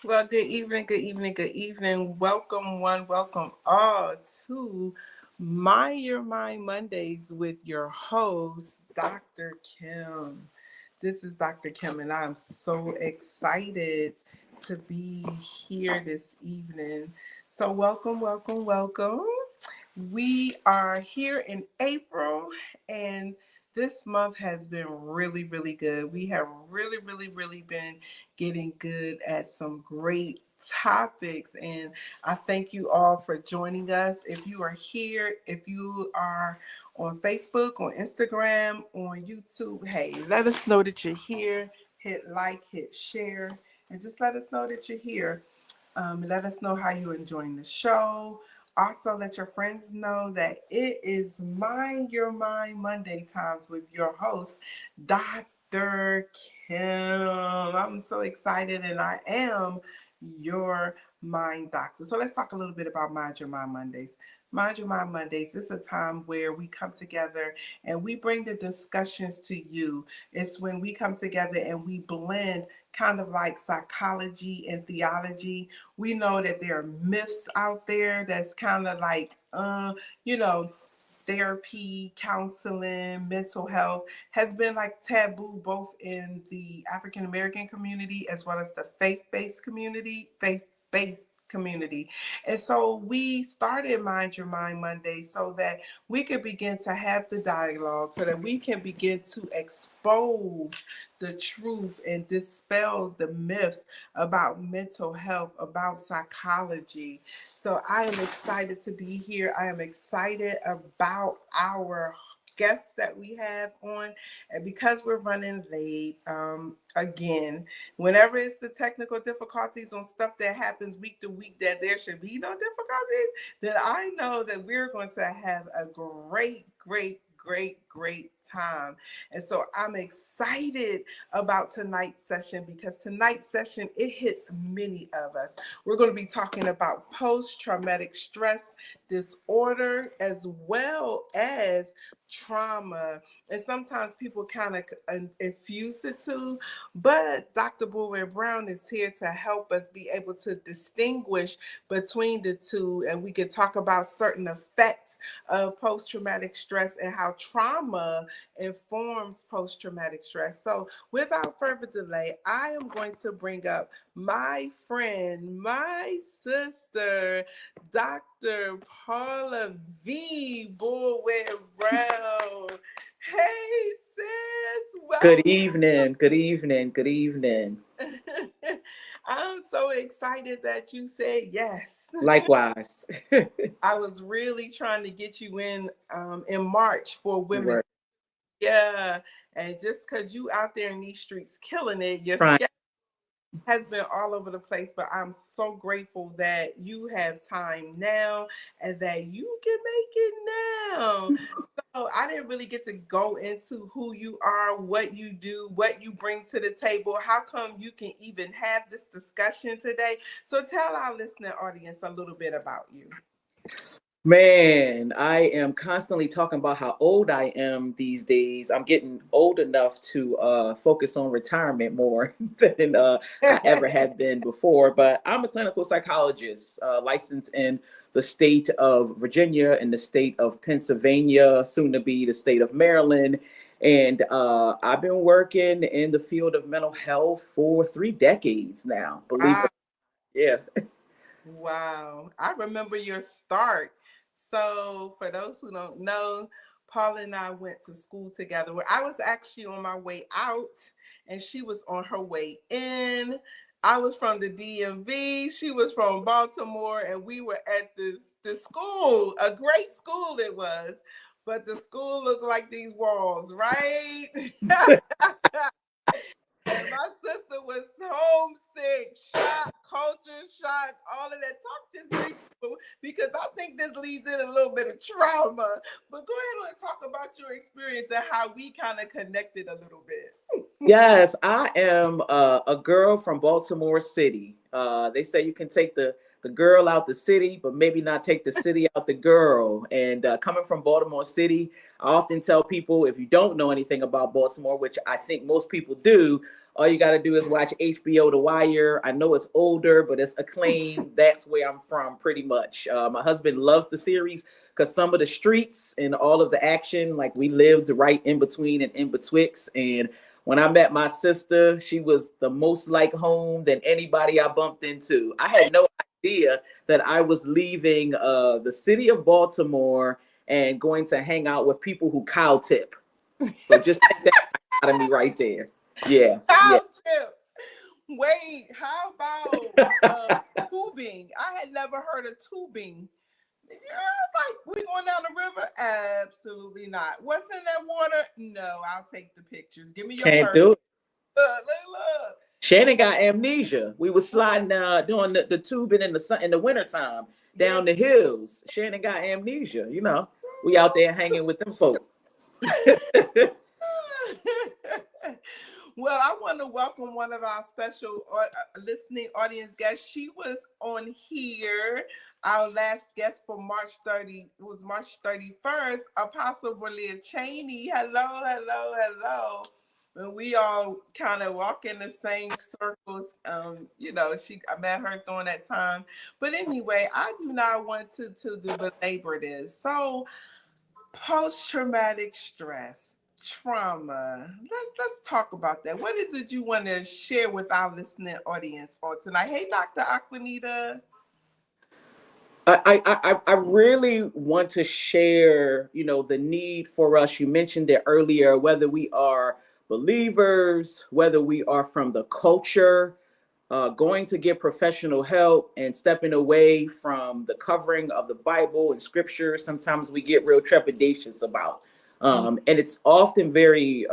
Well, good evening, good evening, good evening. Welcome, one, welcome all to Your Mind Mondays with your host, Dr. Kim. This is Dr. Kim, and I'm so excited to be here this evening. So, welcome, welcome, welcome. We are here in April, and this month has been really, really good. We have really, really, really been getting good at some great topics, and I thank you all for joining us. If you are here, if you are on Facebook, on Instagram, on YouTube, hey, let us know that you're here. Hit like, hit share, and just let us know that you're here. Let us know how you're enjoying the show. Also, let your friends know that it is Mind Your Mind Monday times with your host, Dr. Kim. I'm so excited, and I am your mind doctor. So let's talk a little bit about Mind Your Mind Mondays. Mind Your Mind Mondays is a time where we come together and we bring the discussions to you. It's when we come together and we blend kind of like psychology and theology. We know that there are myths out there that's kind of like, you know, therapy, counseling, mental health has been like taboo both in the African American community as well as the faith-based community. And so we started Mind Your Mind Monday so that we could begin to have the dialogue, so that we can begin to expose the truth and dispel the myths about mental health, about psychology. So I am excited to be here. I am excited about our guests that we have on. And because we're running late, again, whenever it's the technical difficulties on stuff that happens week to week, that there should be no difficulties, then I know that we're going to have a great time. And so I'm excited about tonight's session because tonight's session, it hits many of us. We're going to be talking about post-traumatic stress disorder as well as trauma. And sometimes people kind of infuse the two, but Dr. Boulware Brown is here to help us be able to distinguish between the two, and we can talk about certain effects of post-traumatic stress and how trauma informs post-traumatic stress. So without further delay, I am going to bring up my friend, my sister, Dr. Paula V. Boulware Brown. Hey, sis. Good Welcome. evening, good evening, good evening. I'm so excited that you said yes. Likewise. I was really trying to get you in March for You Women's. were Yeah, and just because you out there in these streets killing it, your trying. schedule has been all over the place, but I'm so grateful that you have time now and that you can make it now. So I didn't really get to go into who you are, what you do, what you bring to the table. How come you can even have this discussion today? So tell our listening audience a little bit about you. Man, I am constantly talking about how old I am these days. I'm getting old enough to focus on retirement more than I ever have been before. But I'm a clinical psychologist, licensed in the state of Virginia and the state of Pennsylvania, soon to be the state of Maryland. And I've been working in the field of mental health for 3 decades now, believe Wow. it. Yeah. Wow. I remember your start. So, for those who don't know, Paula and I went to school together. Where I was actually on my way out and she was on her way in. I was from the DMV, she was from Baltimore, and we were at this school, a great school it was. But the school looked like these walls, right? And my sister was homesick, shock, culture shock, all of that. Talk this brief because I think this leads in a little bit of trauma. But go ahead and talk about your experience and how we kind of connected a little bit. Yes, I am a girl from Baltimore City. They say you can take the the girl out the city, but maybe not take the city out the girl. And coming from Baltimore City, I often tell people, if you don't know anything about Baltimore, which I think most people do, all you got to do is watch HBO The Wire. I know it's older, but it's acclaimed. That's where I'm from, pretty much. My husband loves the series because some of the streets and all of the action, like we lived right in between and in betwixt. And when I met my sister, she was the most like home than anybody I bumped into. I had no idea that I was leaving the city of Baltimore and going to hang out with people who cow tip. So just take that out of me right there. Yeah. Cow Yeah. tip. Wait, how about tubing? I had never heard of tubing. Like, we going down the river? Absolutely not. What's in that water? No, I'll take the pictures. Give me your Can't purse. do it. Look. Shannon got amnesia. We were sliding doing the tubing in the sun in the wintertime down the hills. Shannon got amnesia, you know. We out there hanging with them folk. Well, I want to welcome one of our special listening audience guests. She was on here. Our last guest for March 30 was March 31st, Apostle Valia Cheney. Hello. And we all kind of walk in the same circles. You know, I met her during that time. But anyway, I do not want to belabor this. So, post-traumatic stress, trauma. Let's talk about that. What is it you want to share with our listening audience on tonight? Hey, Dr. Aquanita. I really want to share, you know, the need for us. You mentioned it earlier, whether we are believers, whether we are from the culture, going to get professional help and stepping away from the covering of the Bible and scripture. Sometimes we get real trepidatious about. And it's often very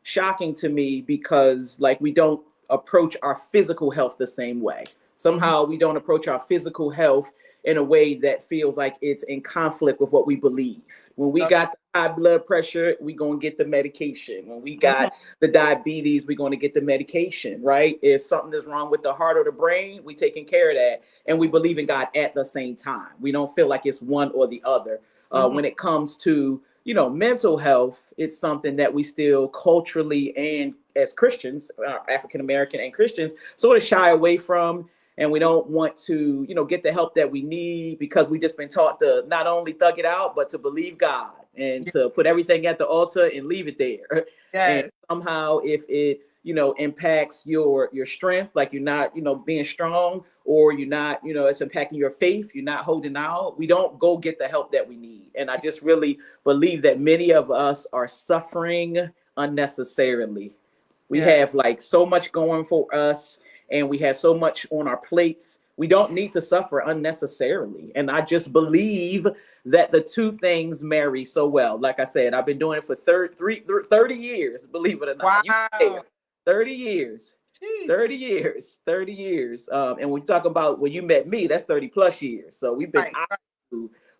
shocking to me because like we don't approach our physical health the same way. Somehow we don't approach our physical health in a way that feels like it's in conflict with what we believe. When we got the high blood pressure, we're going to get the medication. When we got the diabetes, we're going to get the medication, right? If something is wrong with the heart or the brain, we taking care of that. And we believe in God at the same time. We don't feel like it's one or the other. When it comes to, you know, mental health, it's something that we still culturally and as Christians, African-American and Christians, sort of shy away from. And we don't want to, you know, get the help that we need because we just been taught to not only thug it out, but to believe God and to put everything at the altar and leave it there. And somehow if it, you know, impacts your strength, like you're not, you know, being strong, or you're not, you know, it's impacting your faith, you're not holding out, we don't go get the help that we need. And I just really believe that many of us are suffering unnecessarily. We have like so much going for us, and we have so much on our plates. We don't need to suffer unnecessarily. And I just believe that the two things marry so well. Like I said, I've been doing it for 30 years, believe it or not. Wow. 30 years. Jeez. 30 years. 30 years. And when you talk about when you met me, that's 30 plus years. So we've been out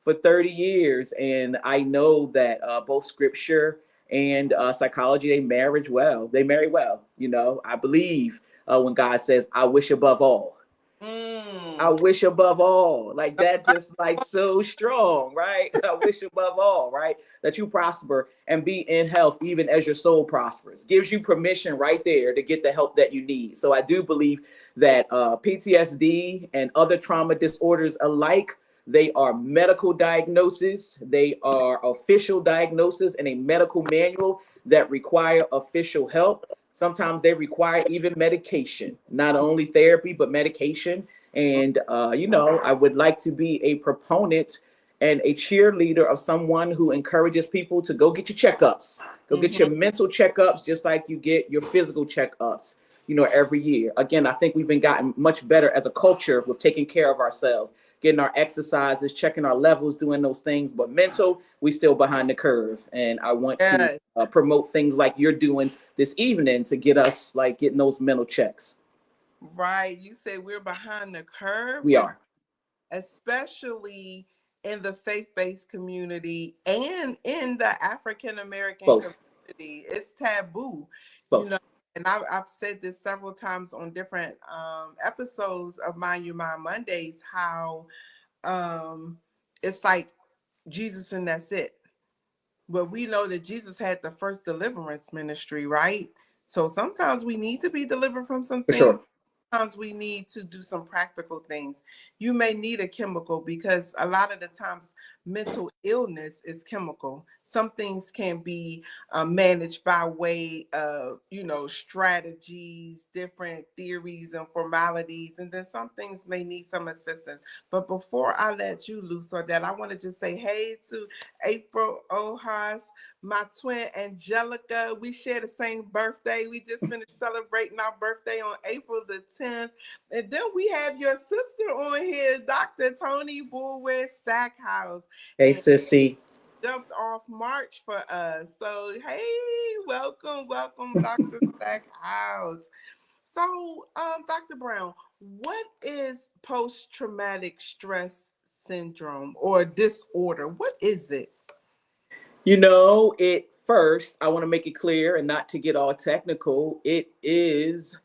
for 30 years. And I know that both scripture and psychology, they marry well. You know, I believe when God says, I wish above all. I wish above all. Like that, just like so strong, right? I wish above all, right? That you prosper and be in health, even as your soul prospers. Gives you permission right there to get the help that you need. So I do believe that PTSD and other trauma disorders alike, they are medical diagnoses. They are official diagnoses in a medical manual that require official help. Sometimes they require even medication, not only therapy, but medication. And, you know, I would like to be a proponent and a cheerleader of someone who encourages people to go get your checkups, go get your mental checkups, just like you get your physical checkups, you know, every year. Again, I think we've been gotten much better as a culture with taking care of ourselves, getting our exercises, checking our levels, doing those things. But mental, we still behind the curve. And I want to promote things like you're doing this evening to get us like getting those mental checks. Right. You say we're behind the curve. We are. Especially in the faith-based community and in the African-American community. It's taboo. Both. You know, and I've said this several times on different episodes of Mind Your Mind Mondays, how it's like Jesus and that's it. But we know that Jesus had the first deliverance ministry, right? So sometimes we need to be delivered from some For things. sure. Sometimes we need to do some practical things. You may need a chemical because a lot of the times mental illness is chemical. Some things can be managed by way of, strategies, different theories and formalities, and then some things may need some assistance. But before I let you loose on that, I want to just say hey to April Ohas, my twin Angelica. We share the same birthday. We just finished celebrating our birthday on April the 10th. And then we have your sister on here, Dr. Tony Bulwer Stackhouse. Hey, And sissy. jumped off March for us. So, hey, welcome, Dr. Stackhouse. So, Dr. Brown, what is post-traumatic stress syndrome or disorder? What is it? First, I want to make it clear and not to get all technical. It is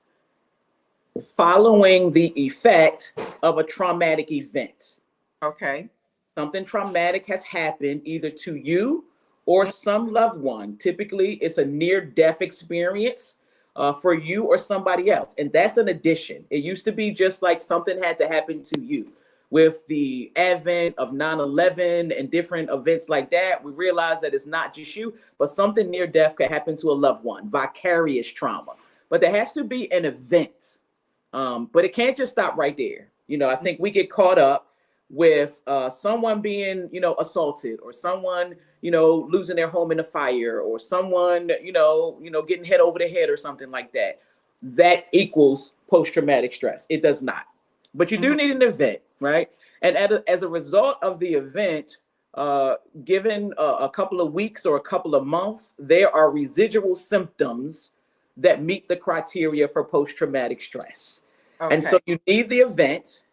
following the effect of a traumatic event. Okay. Something traumatic has happened either to you or some loved one. Typically, it's a near-death experience for you or somebody else. And that's an addition. It used to be just like something had to happen to you. With the advent of 9/11 and different events like that, we realized that it's not just you, but something near death can happen to a loved one, vicarious trauma. But there has to be an event. But it can't just stop right there. I think we get caught up with someone being, assaulted, or someone, losing their home in a fire, or someone, getting hit over the head or something like that. That equals post-traumatic stress. It does not. But you do need an event, right? And as a result of the event, given a couple of weeks or a couple of months, there are residual symptoms that meet the criteria for post-traumatic stress. Okay. And so you need the event.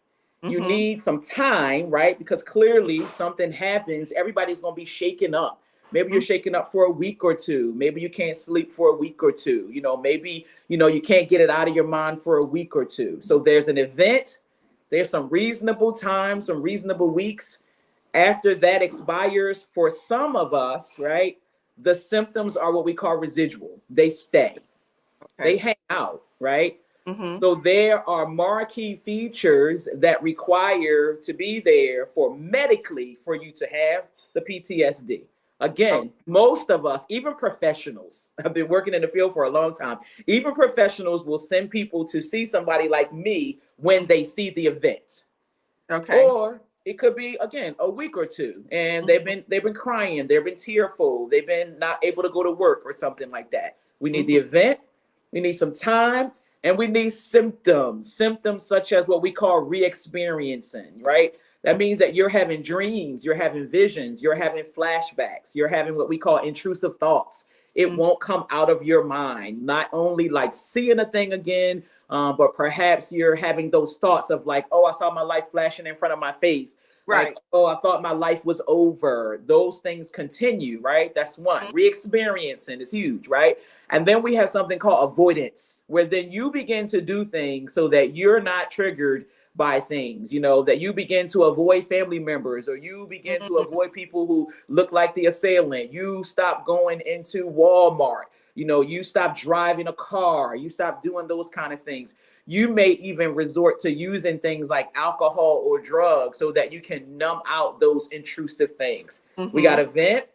You need some time, right? Because clearly something happens. Everybody's going to be shaken up. Maybe you're shaken up for a week or two. Maybe you can't sleep for a week or two. Maybe, you can't get it out of your mind for a week or two. So there's an event. There's some reasonable time, some reasonable weeks. After that expires, for some of us, right, the symptoms are what we call residual. They stay. Okay. They hang out, right? So there are marquee features that require to be there medically for you to have the PTSD. Again, most of us, even professionals, I've been working in the field for a long time, even professionals will send people to see somebody like me when they see the event. Okay. Or it could be, again, a week or two, and they've been crying, they've been tearful, they've been not able to go to work or something like that. We need the event, we need some time, and we need symptoms such as what we call re-experiencing, right? That means that you're having dreams, you're having visions, you're having flashbacks, you're having what we call intrusive thoughts. It won't come out of your mind. Not only like seeing a thing again, but perhaps you're having those thoughts of like, oh, I saw my life flashing in front of my face. Right. Like, oh, I thought my life was over. Those things continue, right? That's one. Re-experiencing is huge, right? And then we have something called avoidance, where then you begin to do things so that you're not triggered by things, that you begin to avoid family members, or you begin to avoid people who look like the assailant. You stop going into Walmart. You stop driving a car. You stop doing those kind of things. You may even resort to using things like alcohol or drugs so that you can numb out those intrusive things. We got event,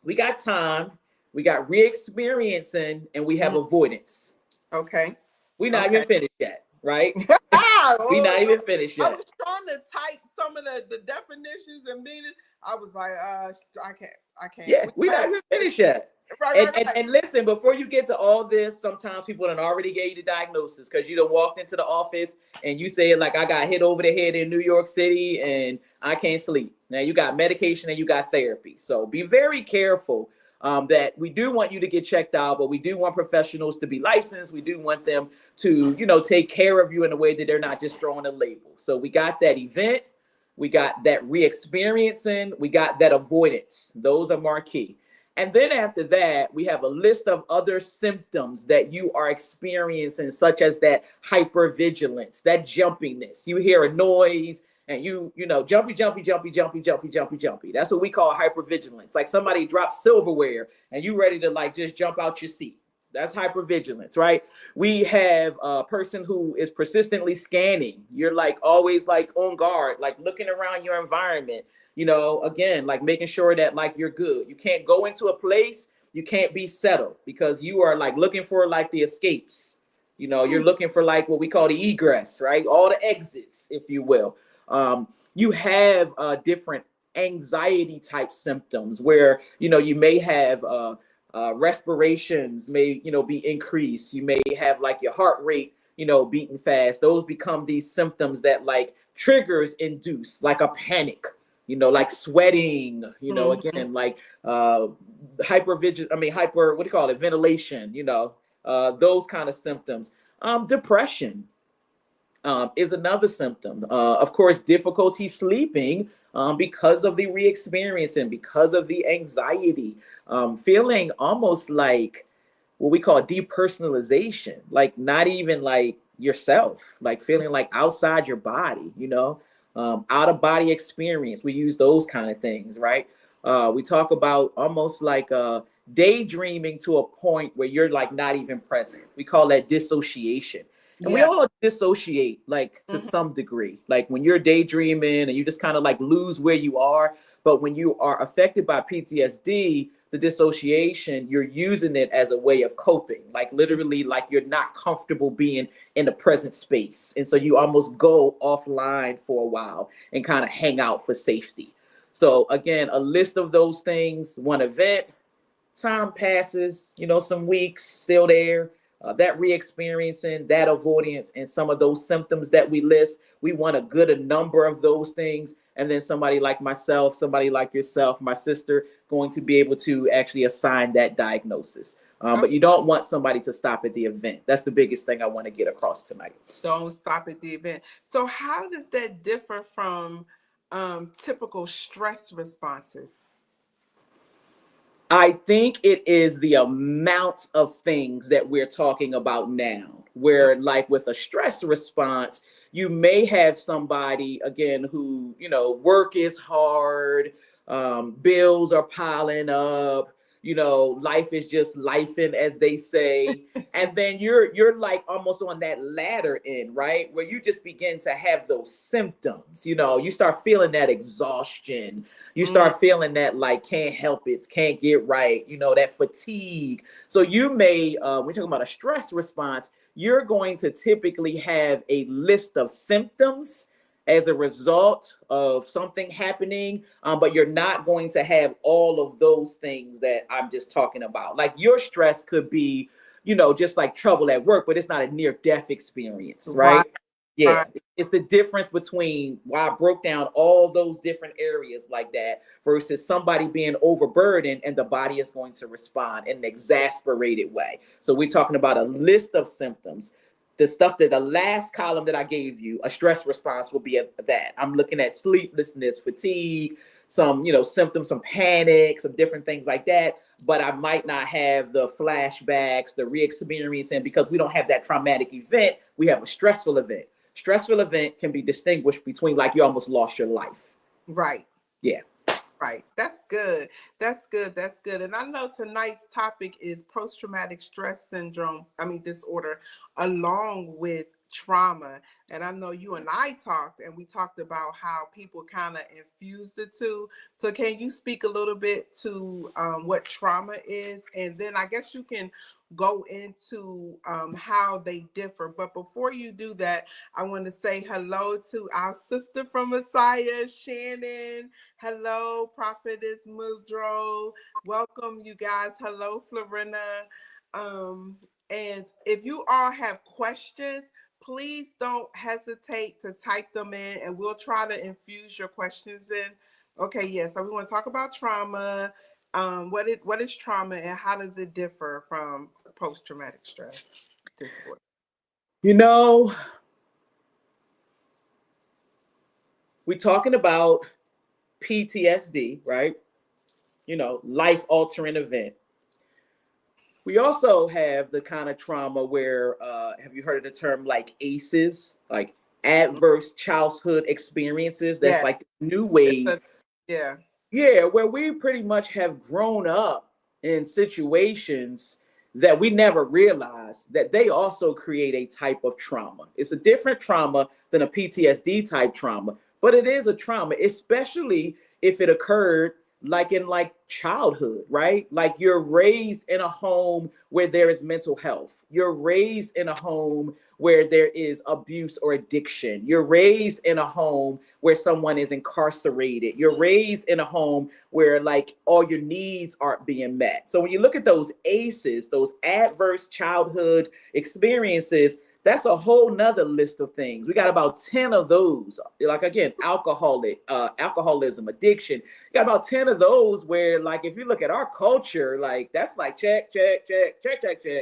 we got time, we got re-experiencing, and we have avoidance. Okay. We're not even finished yet, right? We're not even finished yet. I was trying to type some of the definitions and meanings. I was like, I can't. Yeah, we're not even finished yet. Right. And listen, before you get to all this, sometimes people done already gave you the diagnosis because you done walked into the office and you said, like, I got hit over the head in New York City and I can't sleep. Now you got medication and you got therapy. So be very careful that we do want you to get checked out, but we do want professionals to be licensed. We do want them to, take care of you in a way that they're not just throwing a label. So we got that event. We got that re-experiencing. We got that avoidance. Those are marquee. And then after that, we have a list of other symptoms that you are experiencing, such as that hypervigilance, that jumpiness. You hear a noise and you know, jumpy, jumpy, jumpy, jumpy, jumpy, jumpy, jumpy. That's what we call hypervigilance. Like somebody drops silverware and you ready to like just jump out your seat. That's hypervigilance, right? We have a person who is persistently scanning. You're like always like on guard, like looking around your environment, you know, again, like making sure that like you're good. You can't go into a place, you can't be settled because you are like looking for like the escapes. You know, you're looking for like what we call the egress, right? All the exits, if you will. You have different anxiety type symptoms where, you know, you may have respirations may, you know, be increased. You may have like your heart rate, you know, beating fast. Those become these symptoms that like triggers induce like a panic, you know, like sweating, you know, again, like hyper, what do you call it? Ventilation, you know, those kind of symptoms. Depression is another symptom. Of course, difficulty sleeping because of the re-experiencing, because of the anxiety, feeling almost like what we call depersonalization, like not even like yourself, like feeling like outside your body, you know, out of body experience. We use those kind of things, right? We talk about almost like daydreaming to a point where you're like not even present. We call that dissociation. And we Yeah. all dissociate like to some degree. Like when you're daydreaming and you just kind of like lose where you are. But when you are affected by PTSD, the dissociation, you're using it as a way of coping. Like literally, like you're not comfortable being in the present space. And so you almost go offline for a while and kind of hang out for safety. So again, a list of those things, one event, time passes, you know, some weeks still there. That re-experiencing, that avoidance, and some of those symptoms that we list, we want a good number of those things. And then somebody like myself, somebody like yourself, my sister, going to be able to actually assign that diagnosis. But you don't want somebody to stop at the event. That's the biggest thing I want to get across tonight. Don't stop at the event. So how does that differ from typical stress responses? I think it is the amount of things that we're talking about now, where, like, with a stress response, you may have somebody, again, who, you know, work is hard, bills are piling up, you know, life is just lifing, as they say. And then you're like almost on that latter end, right? Where you just begin to have those symptoms, you know, you start feeling that exhaustion, you start feeling that like can't help it, can't get right, you know, that fatigue. So you may, we're talking about a stress response, you're going to typically have a list of symptoms as a result of something happening, but you're not going to have all of those things that I'm just talking about. Like your stress could be, you know, just like trouble at work, but it's not a near death experience, Right, right? Yeah, right. it's the difference between why I broke down all those different areas like that versus somebody being overburdened and the body is going to respond in an exasperated way. So we're talking about a list of symptoms. The stuff that the last column that I gave you, a stress response will be that. I'm looking at sleeplessness, fatigue, some, you know, symptoms, some panic, some different things like that. But I might not have the flashbacks, the re-experiencing, because we don't have that traumatic event. We have a stressful event. Stressful event can be distinguished between like you almost lost your life. Right. Yeah. Right. That's good. That's good. That's good. And I know tonight's topic is post-traumatic stress syndrome, disorder, along with trauma. And I know you and I talked, and we talked about how people kind of infuse the two. So can you speak a little bit to what trauma is? And then I guess you can go into how they differ. But before you do that, I want to say hello to our sister from Messiah, Shannon. Hello, Prophetess Muldrow. Welcome, you guys. Hello, Florinda. And if you all have questions, please don't hesitate to type them in and we'll try to infuse your questions in. Okay, yeah, so we want to talk about trauma. What is trauma and how does it differ from post-traumatic stress disorder? You know, we're talking about PTSD, right? life altering event. We also have the kind of trauma where, have you heard of the term like ACEs, like adverse childhood experiences? That's Yeah. like the new It's wave. yeah. Yeah, where we pretty much have grown up in situations that we never realized that they also create a type of trauma. It's a different trauma than a PTSD type trauma, but it is a trauma, especially if it occurred like in like childhood, right? Like you're raised in a home where there is mental health. You're raised in a home where there is abuse or addiction. You're raised in a home where someone is incarcerated. You're raised in a home where like all your needs aren't being met. So when you look at those ACEs, those adverse childhood experiences, that's a whole nother list of things. We got about 10 of those. Like again, alcoholism, addiction. You got about 10 of those where like if you look at our culture, like that's like check.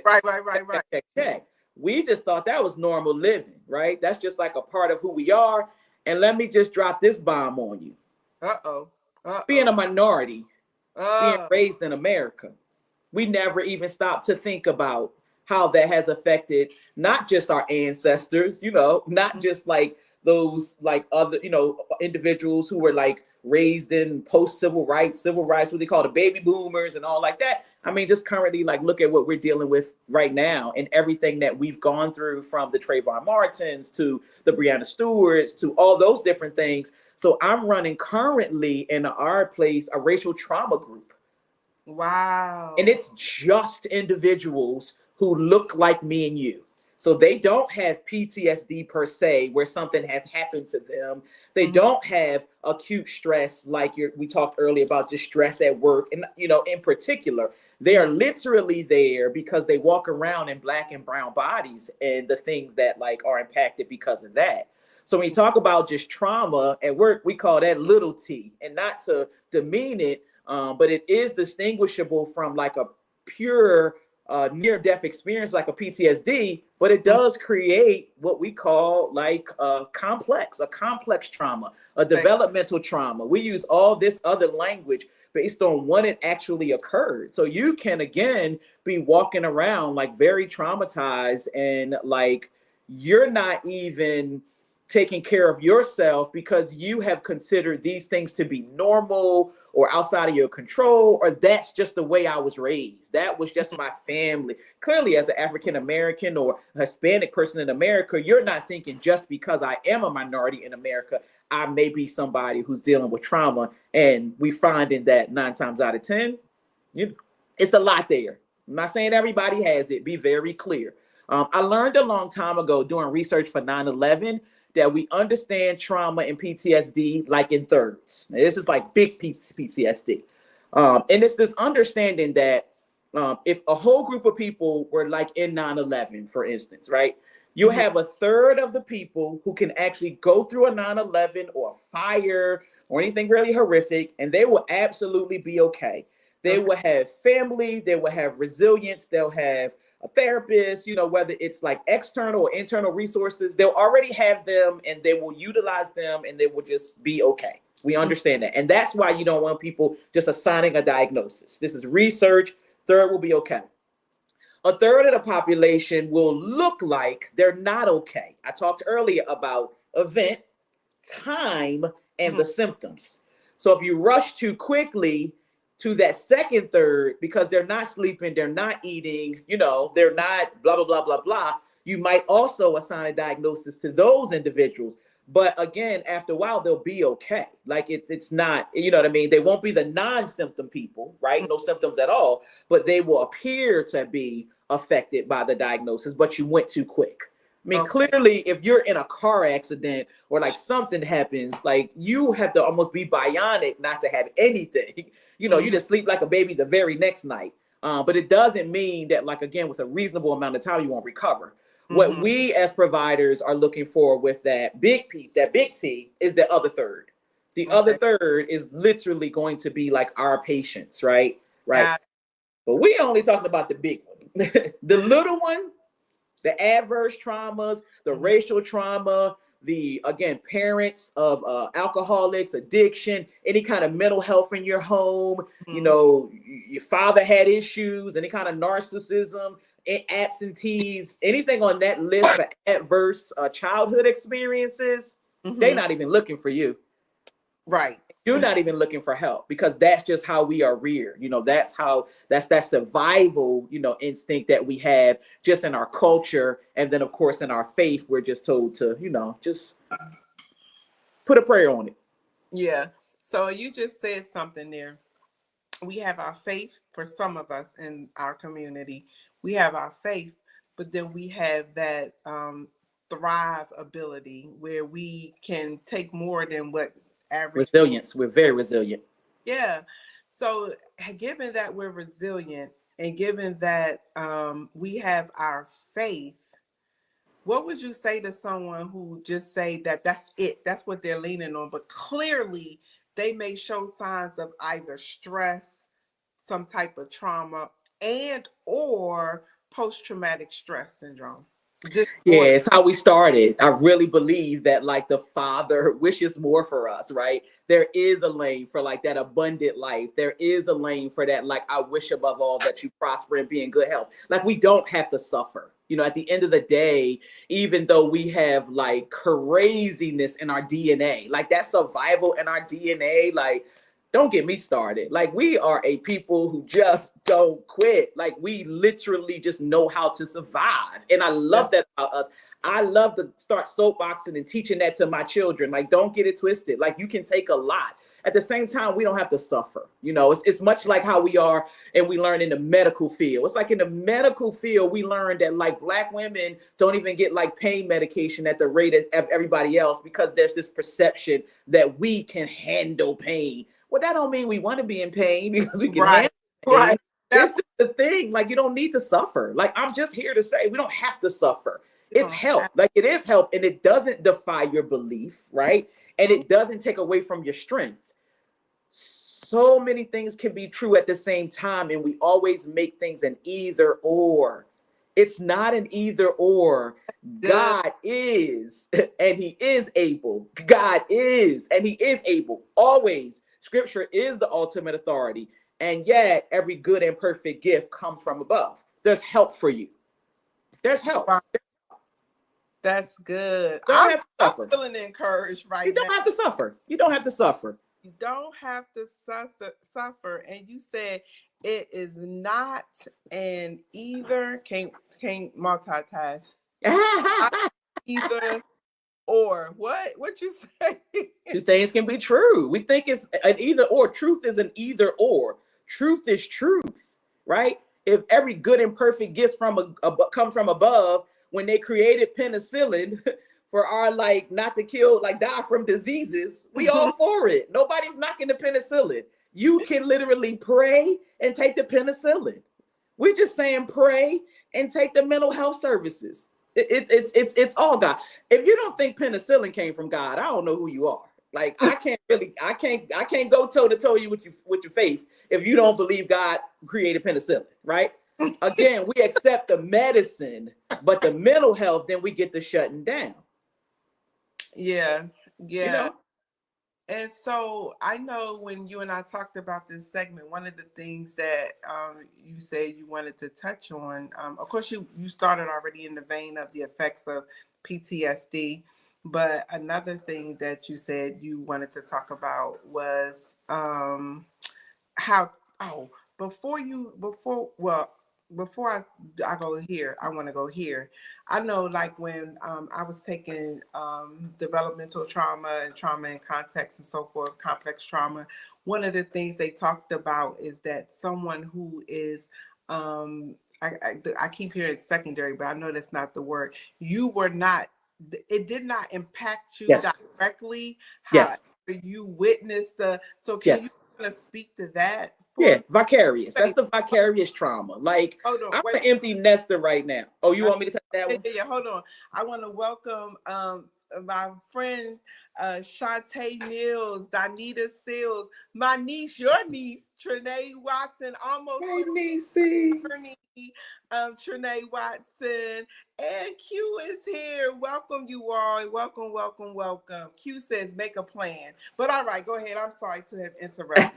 Right. We just thought that was normal living, right? That's just like a part of who we are. And let me just drop this bomb on you. Being a minority, being raised in America, we never even stopped to think about how that has affected not just our ancestors, not just like those like other, individuals who were like raised in post-civil rights, what they call the baby boomers and all like that. I mean, just currently like look at what we're dealing with right now and everything that we've gone through, from the Trayvon Martins to the Breonna Stewarts to all those different things. So I'm running currently in our place a racial trauma group. Wow. And it's just individuals who look like me and you. So they don't have PTSD per se, where something has happened to them. They don't have acute stress like we talked earlier about, just stress at work. And, in particular, they are literally there because they walk around in Black and brown bodies and the things that like are impacted because of that. So when you talk about just trauma at work, we call that little t, and not to demean it, but it is distinguishable from like a pure near-death experience like a PTSD, but it does create what we call like a complex trauma, a developmental trauma. We use all this other language based on when it actually occurred. So you can, again, be walking around like very traumatized and like you're not even taking care of yourself because you have considered these things to be normal or outside of your control, or that's just the way I was raised. That was just my family. Clearly, as an African American or a Hispanic person in America, you're not thinking just because I am a minority in America, I may be somebody who's dealing with trauma. And we finding that 9 times out of 10, it's a lot there. I'm not saying everybody has it. Be very clear. I learned a long time ago doing research for 9/11 that we understand trauma and PTSD like in thirds. Now, this is like big PTSD. And it's this understanding that if a whole group of people were like in 9/11, for instance, right? You have a third of the people who can actually go through a 9/11 or a fire or anything really horrific, and they will absolutely be okay. They will have family, they will have resilience, they'll have a therapist, whether it's like external or internal resources, they'll already have them and they will utilize them and they will just be okay. We understand that. And that's why you don't want people just assigning a diagnosis. This is research. Third will be okay. A third of the population will look like they're not okay. I talked earlier about event, time, and the symptoms. So if you rush too quickly to that second third because they're not sleeping, they're not eating, they're not blah, blah, blah, blah, blah, you might also assign a diagnosis to those individuals. But again, after a while, they'll be okay. Like it's not, you know what I mean? They won't be the non-symptom people, right? No symptoms at all, but they will appear to be affected by the diagnosis, but you went too quick. I mean, clearly, if you're in a car accident or like something happens, like you have to almost be bionic not to have anything. You just sleep like a baby the very next night. But it doesn't mean that, like, again, with a reasonable amount of time, you won't recover. What we as providers are looking for with that big P, that big T, is the other third. The other third is literally going to be like our patients, right? Right. But we only talking about the big one. The little one, the adverse traumas, the racial trauma, the again parents of alcoholics, addiction, any kind of mental health in your home. You Mhm. know, your father had issues, any kind of narcissism, absentees, anything on that list for adverse childhood experiences. They're Mhm. not even looking for you. Right. You're not even looking for help because that's just how we are reared. You know, that's that survival, you know, instinct that we have just in our culture. And then of course in our faith, we're just told to, you know, just put a prayer on it. Yeah. So you just said something there. We have our faith for some of us in our community. We have our faith, but then we have that thrive ability where we can take more than what average people. Resilience. We're very resilient. Yeah. So given that we're resilient and given that we have our faith, what would you say to someone who just say that that's it, that's what they're leaning on, but clearly they may show signs of either stress, some type of trauma, and or post-traumatic stress syndrome Yeah, disorder? it's how we started. I really believe that like the Father wishes more for us, right? There is a lane for like that abundant life. There is a lane for that, like, I wish above all that you prosper and be in good health. Like, we don't have to suffer. You know, at the end of the day, even though we have like craziness in our DNA, like that survival in our DNA, like, don't get me started. Like, we are a people who just don't quit. Like, we literally just know how to survive. And I Yeah. love that about us. I love to start soapboxing and teaching that to my children. Like, don't get it twisted. Like, you can take a lot. At the same time, we don't have to suffer. You know, it's much like how we are and we learn in the medical field. It's like in the medical field, we learned that like Black women don't even get like pain medication at the rate of everybody else because there's this perception that we can handle pain. Well, that don't mean we want to be in pain because we can Right. handle Right. pain. That It's part, the thing. Like, you don't need to suffer. Like, I'm just here to say we don't have to suffer. you It's don't help. have. Like, it is help, and it doesn't defy your belief, right? And Mhm. it doesn't take away from your strength. So many things can be true at the same time, and we always make things an either or. It's not an either or. Good. God is, and He is able. God is, and He is able. Always. Scripture is the ultimate authority. And yet, every good and perfect gift comes from above. There's help for you. There's help. Wow. That's good. You don't I'm have to I'm suffer. feeling encouraged You right now. don't have to suffer. You don't have to suffer. You don't have to suffer. And you said it is not an either. Can't multitask. Not either or. What you say? Two things can be true. We think it's an either or. Truth is an either or. Truth is truth, right? If every good and perfect gift come from above, when they created penicillin for our like not to kill, like die from diseases, we all for it. Nobody's knocking the penicillin. You can literally pray and take the penicillin. We're just saying pray and take the mental health services. It's all God. If you don't think penicillin came from God, I don't know who you are. Like, I can't go toe to toe you with your faith if you don't believe God created penicillin, right? Again, we accept the medicine, but the mental health, then we get the shutting down. Yeah, You yeah. know? And so I know when you and I talked about this segment, one of the things that you said you wanted to touch on, of course, you started already in the vein of the effects of PTSD, but another thing that you said you wanted to talk about was how oh before I go here, I want to go here. I know, like when I was taking developmental trauma and trauma in context and so forth, complex trauma, one of the things they talked about is that someone who is I keep hearing secondary, but I know that's not the word. You were not. It did not impact you Yes. directly. However, Yes. you witnessed the. So can you Yes. kind of speak to that Yeah, for vicarious. That's say, the vicarious trauma. Like, hold on, I'm wait, an empty nester right now. Oh, you uh, want me to take that yeah, one? yeah, yeah, hold on. I want to welcome my friend Shantae Mills, Donita Seals, my niece, your niece, Trinae Watson, almost Hey, Niecy. attorney, Trinae Watson, and Q is here. Welcome you all. Welcome, welcome, welcome. Q says make a plan. But all right, go ahead. I'm sorry to have interrupted.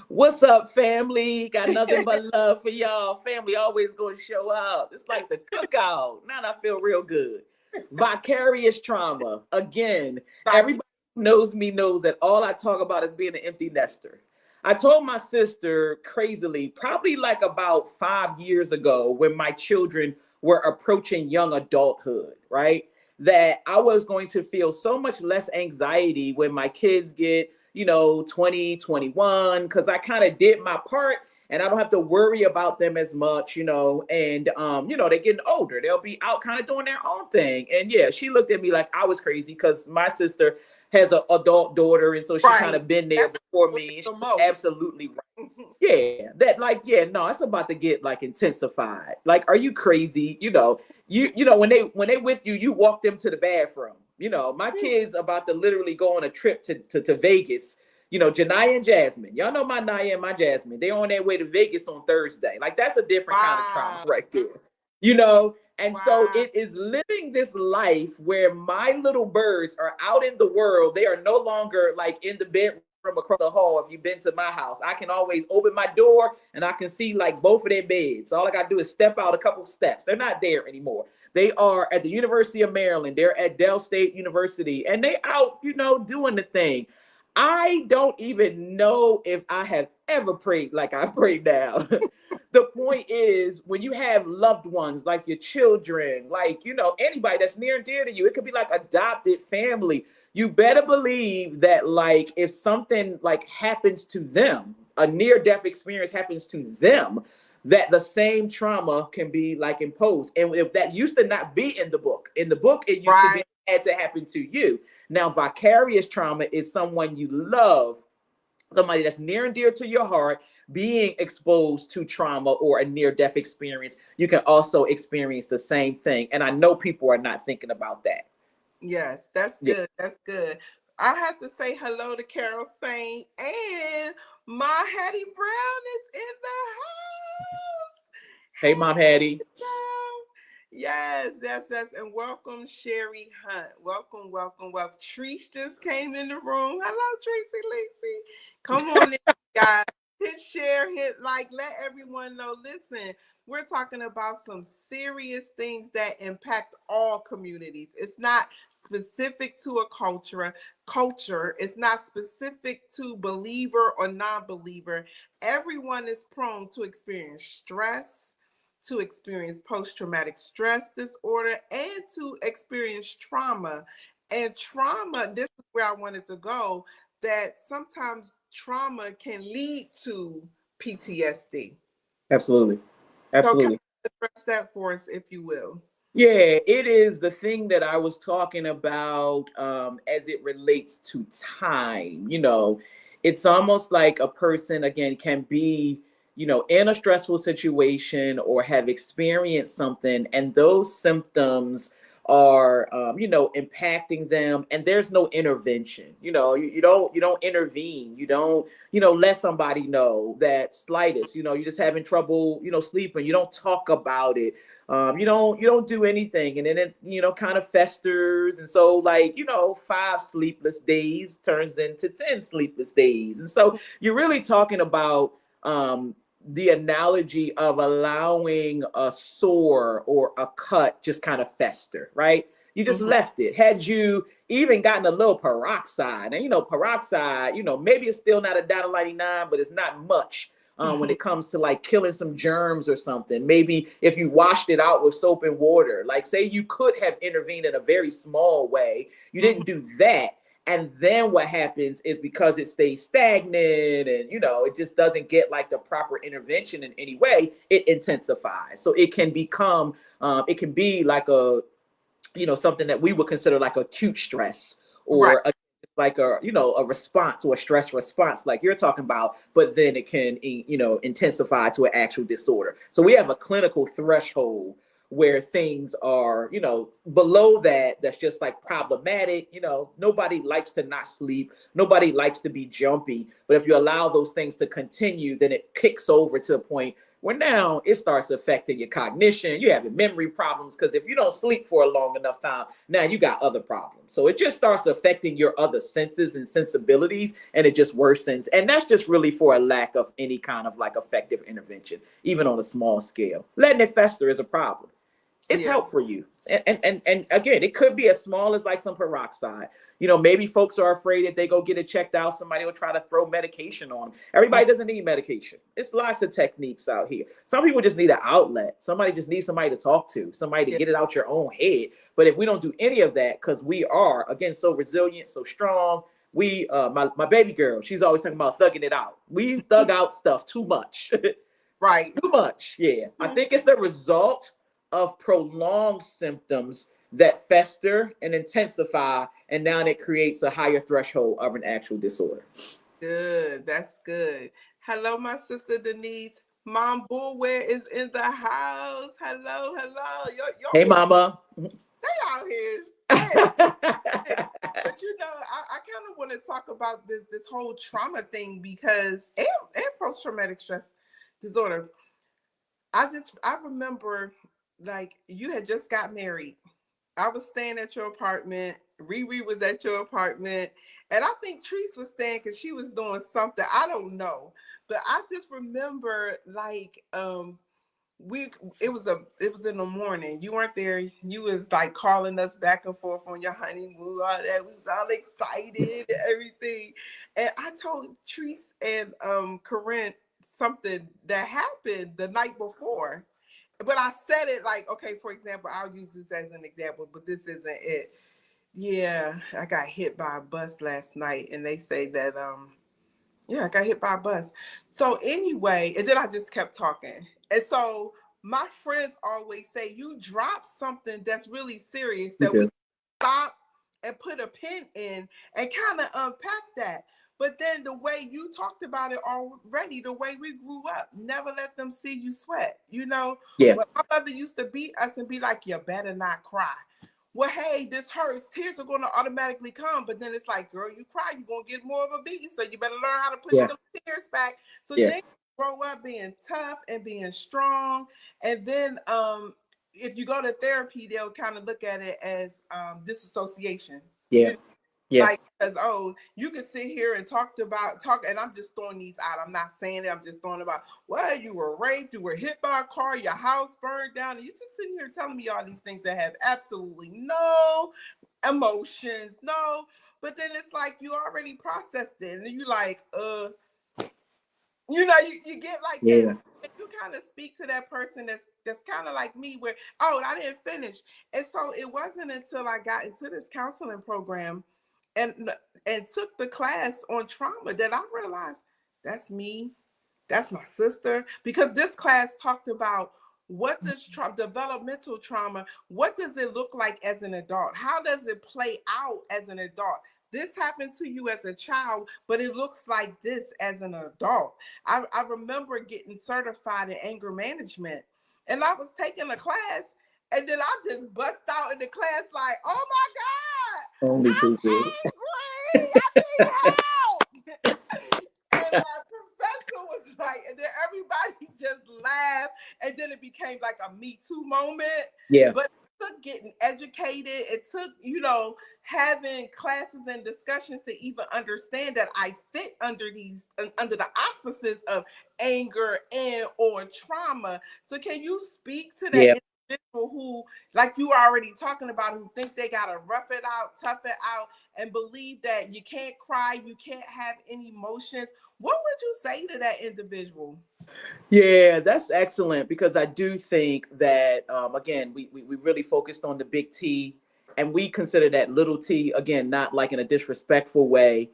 What's up, family? Got nothing but love for y'all. Family always going to show up. It's like the cookout. Now I feel real good. Vicarious trauma. Again, everybody who knows me knows that all I talk about is being an empty nester. I told my sister crazily, probably like about 5 years ago when my children were approaching young adulthood, right? That I was going to feel so much less anxiety when my kids get 20, 21, because I kind of did my part and I don't have to worry about them as much, and they're getting older. They'll be out kind of doing their own thing. And yeah, she looked at me like I was crazy because my sister has an adult daughter, and so she kind of been there before me. She's absolutely right. Yeah, no, it's about to get like intensified. Like, are you crazy? When they with you, you walk them to the bathroom. My kids about to literally go on a trip to Vegas. Janiyah and Jasmine. Y'all know my Naya and my Jasmine. They're on their way to Vegas on Thursday. Like, that's a different kind of trauma right there. And so it is living this life where my little birds are out in the world. They are no longer like in the bedroom across the hall. If you've been to my house, I can always open my door and I can see like both of their beds. All I got to do is step out a couple steps. They're not there anymore. They are at the University of Maryland. They're at Dell State University and they out, doing the thing. I don't even know if I have ever prayed like I pray now. The point is, when you have loved ones like your children, like, anybody that's near and dear to you, it could be like adopted family. You better believe that, like, if something like happens to them, a near-death experience happens to them, that the same trauma can be like imposed. And if that used to not be in the book it used to be had to happen to you. Now, vicarious trauma is someone you love, somebody that's near and dear to your heart, being exposed to trauma or a near-death experience. You can also experience the same thing. And I know people are not thinking about that. Yes, that's good. That's good. I have to say hello to Carol Spain, and my Hattie Brown is in the house. Hey, Mom Hattie. Yes. And welcome, Sherry Hunt. Welcome. Trish just came in the room. Hello, Tracy Lacey. Come on in, guys. Hit share, hit like, let everyone know. Listen, we're talking about some serious things that impact all communities. It's not specific to a culture. It's not specific to believer or non-believer. Everyone is prone to experience stress, to experience post-traumatic stress disorder, and to experience trauma. And trauma, this is where I wanted to go, that sometimes trauma can lead to PTSD. Absolutely. So can you address that for us, if you will? Yeah, it is the thing that I was talking about as it relates to time. It's almost like a person, again, can be in a stressful situation or have experienced something, and those symptoms are impacting them, and there's no intervention. You don't intervene. You don't let somebody know that slightest. You're just having trouble sleeping. You don't talk about it. You don't do anything, and then it kind of festers, and so 5 sleepless days turns into 10 sleepless days. And so you're really talking about the analogy of allowing a sore or a cut just kind of fester, right? You just left it. Had you even gotten a little peroxide, and peroxide, maybe it's still not $1.99, but it's not much when it comes to like killing some germs or something. Maybe if you washed it out with soap and water, like say you could have intervened in a very small way, you didn't do that. And then what happens is, because it stays stagnant and, it just doesn't get like the proper intervention in any way, it intensifies. So it can become, it can be like something that we would consider like acute stress, or a response, or a stress response like you're talking about, but then it can, intensify to an actual disorder. So we have a clinical threshold where things are, you know, below that, that's just like problematic. You know, nobody likes to not sleep. Nobody likes to be jumpy. But if you allow those things to continue, then it kicks over to a point where now it starts affecting your cognition. You're having memory problems because if you don't sleep for a long enough time, now you got other problems. So it just starts affecting your other senses and sensibilities, and it just worsens. And that's just really for a lack of any kind of like effective intervention, even on a small scale. Letting it fester is a problem. It's help for you. And again, it could be as small as like some peroxide. You know, maybe folks are afraid that they go get it checked out, somebody will try to throw medication on them. Everybody doesn't need medication. It's lots of techniques out here. Some people just need an outlet. Somebody just needs somebody to talk to, somebody to get it out your own head. But if we don't do any of that, because we are, again, so resilient, so strong, we, my baby girl, she's always talking about thugging it out. We thug out stuff too much. Right. Too much. Yeah. I think it's the result of prolonged symptoms that fester and intensify, and now it creates a higher threshold of an actual disorder. Good. That's good. Hello, my sister Denise. Mom Bullware is in the house. Hello, hello. Hey, mama. They out here. But you know, I kind of want to talk about this whole trauma thing because and post-traumatic stress disorder. I remember like you had just got married. I was staying at your apartment. Riri was at your apartment. And I think Treese was staying because she was doing something. I don't know. But I just remember like it was in the morning. You weren't there. You was like calling us back and forth on your honeymoon, all that. We was all excited and everything. And I told Treese and Corinne something that happened the night before. But I said it like, okay, for example, I'll use this as an example, but this isn't it. Yeah, I got hit by a bus last night, and they say that yeah, I got hit by a bus. So anyway, and then I just kept talking. And so my friends always say, you drop something that's really serious that we stop and put a pin in and kind of unpack that. But then the way you talked about it already, the way we grew up, never let them see you sweat. You know, yeah. But my mother used to beat us and be like, you better not cry. Well, hey, this hurts. Tears are going to automatically come. But then it's like, girl, you cry, you're going to get more of a beating. So you better learn how to push the tears back. So then you grow up being tough and being strong. And then if you go to therapy, they'll kind of look at it as disassociation. Yeah. Yeah. Like, because, you can sit here and talk, and I'm just throwing these out. I'm not saying it. I'm just throwing about, well, you were raped, you were hit by a car, your house burned down, and you just sitting here telling me all these things that have absolutely no emotions, no. But then it's like you already processed it, and you like, you know, you get like that. You kind of speak to that person that's kind of like me, where, I didn't finish. And so it wasn't until I got into this counseling program and took the class on trauma that I realized that's me, that's my sister, because this class talked about what does developmental trauma, what does it look like as an adult? How does it play out as an adult? This happened to you as a child, but it looks like this as an adult. I remember getting certified in anger management, and I was taking a class, and then I just bust out in the class like, oh my God, Only I'm angry, I need help. And my professor was like, and then everybody just laughed, and then it became like a Me Too moment. Yeah. But it took getting educated. It took, having classes and discussions to even understand that I fit under the auspices of anger and or trauma. So can you speak to that individual who, like you were already talking about, who think they gotta rough it out, tough it out, and believe that you can't cry, you can't have any emotions? What would you say to that individual? Yeah, that's excellent, because I do think that, again, we really focused on the big T, and we consider that little t, again, not like in a disrespectful way.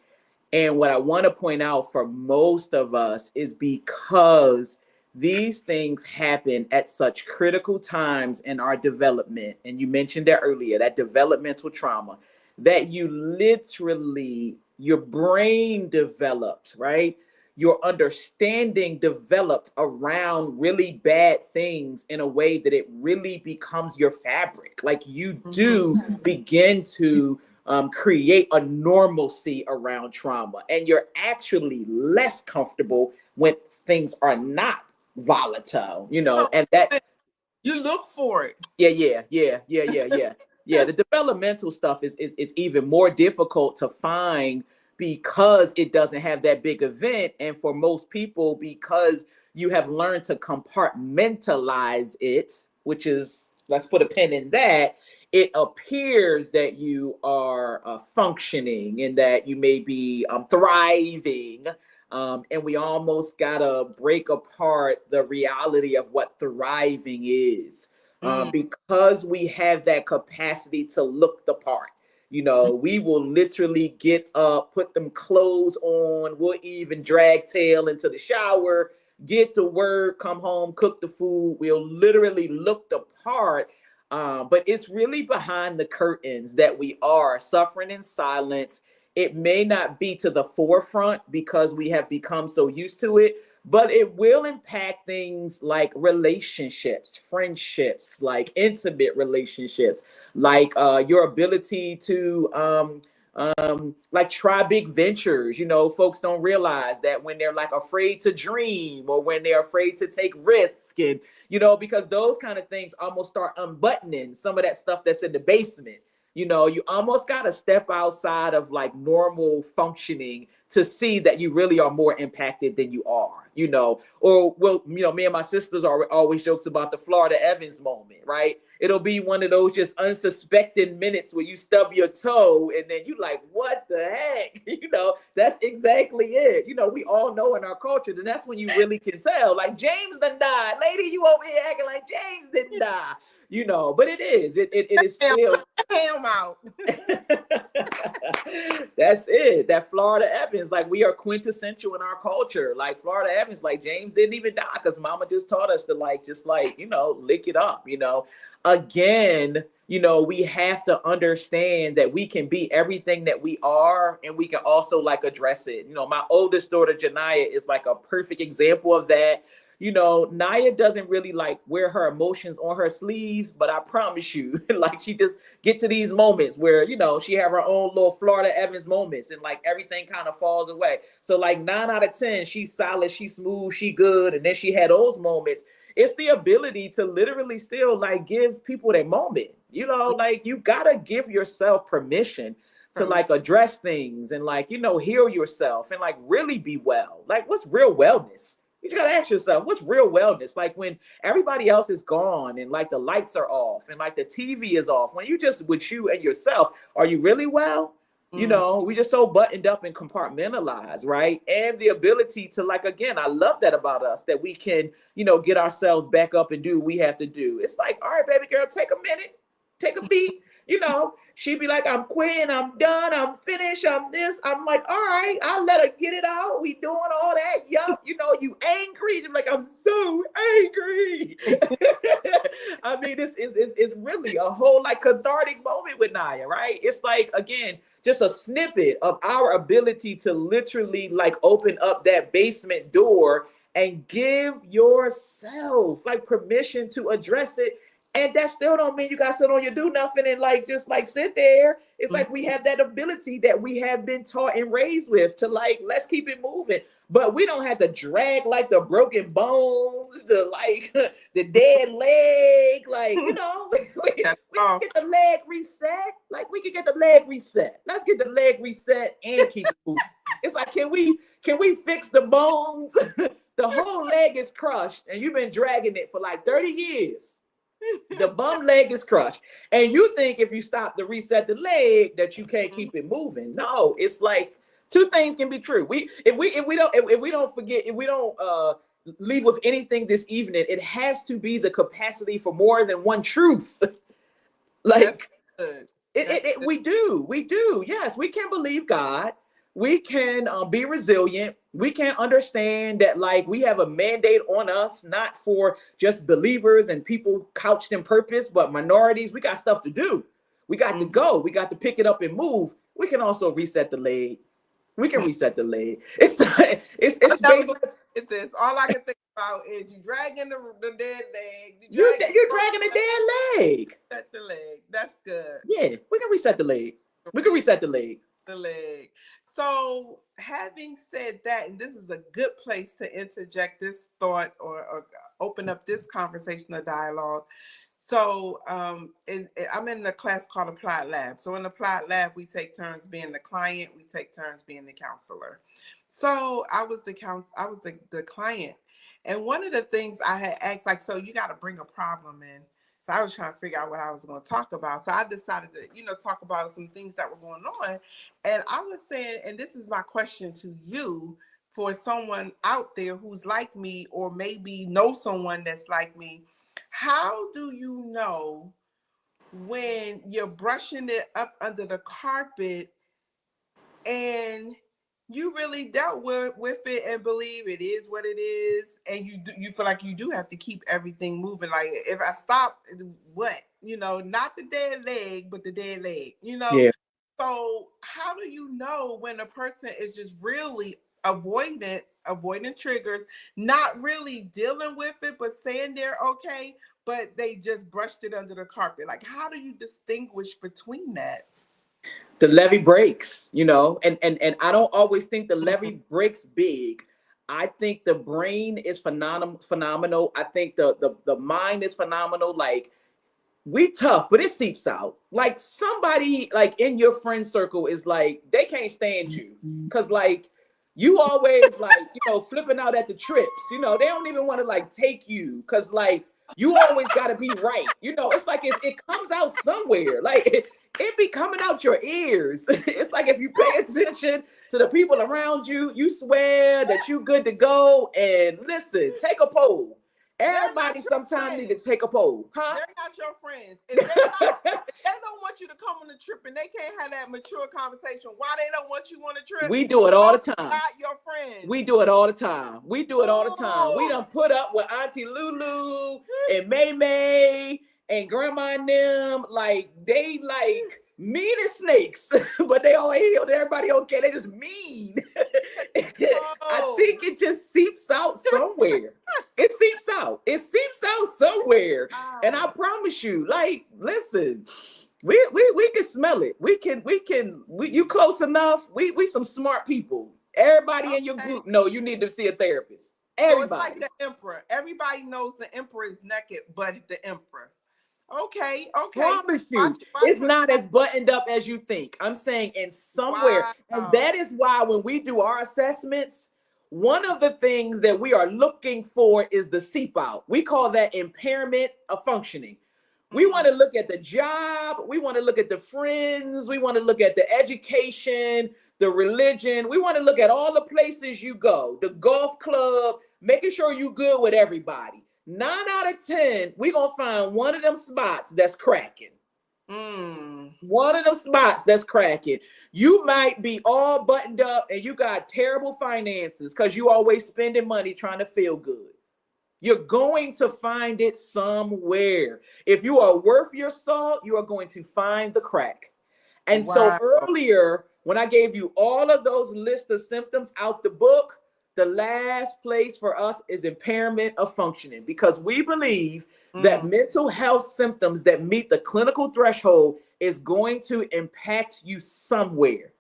And what I want to point out for most of us is because these things happen at such critical times in our development. And you mentioned that earlier, that developmental trauma, that you literally, your brain developed, right? your understanding developed around really bad things in a way that it really becomes your fabric. Like you do begin to create a normalcy around trauma, and you're actually less comfortable when things are not volatile, and that you look for it. Yeah. The developmental stuff is even more difficult to find because it doesn't have that big event. And for most people, because you have learned to compartmentalize it, which is, let's put a pin in that, it appears that you are functioning and that you may be thriving. And we almost gotta break apart the reality of what thriving is, because we have that capacity to look the part. We will literally get up, put them clothes on, we'll even drag tail into the shower, get to work, come home, cook the food. We'll literally look the part. But it's really behind the curtains that we are suffering in silence. It may not be to the forefront because we have become so used to it, but it will impact things like relationships, friendships, like intimate relationships, like your ability to like try big ventures. Folks don't realize that when they're like afraid to dream or when they're afraid to take risks, and because those kind of things almost start unbuttoning some of that stuff that's in the basement. You almost got to step outside of like normal functioning to see that you really are more impacted than you are, or me and my sisters are always jokes about the Florida Evans moment, right? It'll be one of those just unsuspecting minutes where you stub your toe and then you like, what the heck? That's exactly it. We all know in our culture, and that's when you really can tell, like, James done died. Lady, you over here acting like James didn't die. But it is still him out. That's it. That Florida Evans, like, we are quintessential in our culture. Like Florida Evans, like, James didn't even die because mama just taught us to lick it up. Again, we have to understand that we can be everything that we are, and we can also like address it. My oldest daughter Janiyah is like a perfect example of that. Naya doesn't really like wear her emotions on her sleeves, but I promise you, like, she just get to these moments where, she have her own little Florida Evans moments and like everything kind of falls away. So like 9 out of 10, she's solid, she's smooth, she good. And then she had those moments. It's the ability to literally still like give people their moment, like you gotta give yourself permission to like address things and like, heal yourself and like really be well. Like, what's real wellness? You gotta ask yourself, what's real wellness? Like when everybody else is gone and like the lights are off and like the TV is off, when you just with you and yourself, are you really well? We just so buttoned up and compartmentalized, right? And the ability to, like, again, I love that about us, that we can, get ourselves back up and do what we have to do. It's like, all right, baby girl, take a minute, take a beat. She'd be like, I'm quitting, I'm done, I'm finished, I'm this. I'm like, all right, I'll let her get it out. We doing all that. Yup, you angry. I'm like, I'm so angry. I mean, it's really a whole like cathartic moment with Naya, right? It's like, again, just a snippet of our ability to literally like open up that basement door and give yourself like permission to address it. And that still don't mean you got to sit on your do nothing and like just like sit there. It's like we have that ability that we have been taught and raised with to like, let's keep it moving. But we don't have to drag like the broken bones, the like the dead leg, like, we can get the leg reset. Like, we can get the leg reset. Let's get the leg reset and keep it moving. It's like, can we fix the bones? The whole leg is crushed and you've been dragging it for like 30 years. The bum leg is crushed, and you think if you stop to reset the leg that you can't keep it moving. No, it's like two things can be true. If we don't leave with anything this evening, it has to be the capacity for more than one truth. Like we do. Yes, we can believe God. We can be resilient. We can understand that, like, we have a mandate on us, not for just believers and people couched in purpose, but minorities. We got stuff to do. We got to go. We got to pick it up and move. We can also reset the leg. We can reset the leg. It's basically this. All I can think about is you dragging the dead leg. you're dragging a dead leg. Reset the leg. That's good. Yeah, we can reset the leg. We can reset the leg. The leg. So, having said that, and this is a good place to interject this thought or open up this conversation or dialogue. So, I'm in the class called Applied Lab. So, in Applied Lab, we take turns being the client, we take turns being the counselor. So, I was the client, and one of the things I had asked, like, so you got to bring a problem in. So I was trying to figure out what I was going to talk about. So I decided to, talk about some things that were going on. And I was saying, and this is my question to you, for someone out there who's like me, or maybe know someone that's like me, how do you know when you're brushing it up under the carpet and you really dealt with it and believe it is what it is, and you feel like you do have to keep everything moving? Like, if I stop, what? Not the dead leg, but the dead leg. Yeah. So how do you know when a person is just really avoiding triggers, not really dealing with it, but saying they're okay, but they just brushed it under the carpet? Like, how do you distinguish between that? The levee breaks, and I don't always think the levee breaks big. I think the brain is phenomenal. I think the mind is phenomenal. Like, we tough, but it seeps out. Like, somebody like in your friend circle is like, they can't stand you because like you always like, flipping out at the trips. They don't even want to like take you because like you always got to be right. It's like it comes out somewhere. Like it be coming out your ears. It's like if you pay attention to the people around you, you swear that you good to go. And listen, take a poll. Everybody sometimes need to take a poll. Huh? They're not your friends. If they don't want you to come on a trip and they can't have that mature conversation, why they don't want you on a trip? We do it all the time. Not your friends. We do it all the time. We done put up with Auntie Lulu and May May and Grandma and them. Like, they like mean as snakes, but they all held everybody okay. They just mean. I think it just seeps out somewhere. It seeps out somewhere. And I promise you, like, listen, we can smell it. You close enough. We some smart people. Everybody in your group know you need to see a therapist. Everybody. So it's like the emperor. Everybody knows the emperor is naked, but the emperor. Okay. Promise you, it's not as buttoned up as you think. I'm saying in somewhere. Wow. And that is why when we do our assessments, one of the things that we are looking for is the seep out. We call that impairment of functioning. We want to look at the job. We want to look at the friends. We want to look at the education, the religion. We want to look at all the places you go, the golf club, making sure you're good with everybody. 9 out of 10, we're going to find one of them spots that's cracking. One of them spots that's cracking. You might be all buttoned up and you got terrible finances because you always spending money trying to feel good. You're going to find it somewhere. If you are worth your salt, you are going to find the crack. And so earlier, when I gave you all of those list of symptoms out the book, the last place for us is impairment of functioning, because we believe that mental health symptoms that meet the clinical threshold is going to impact you somewhere.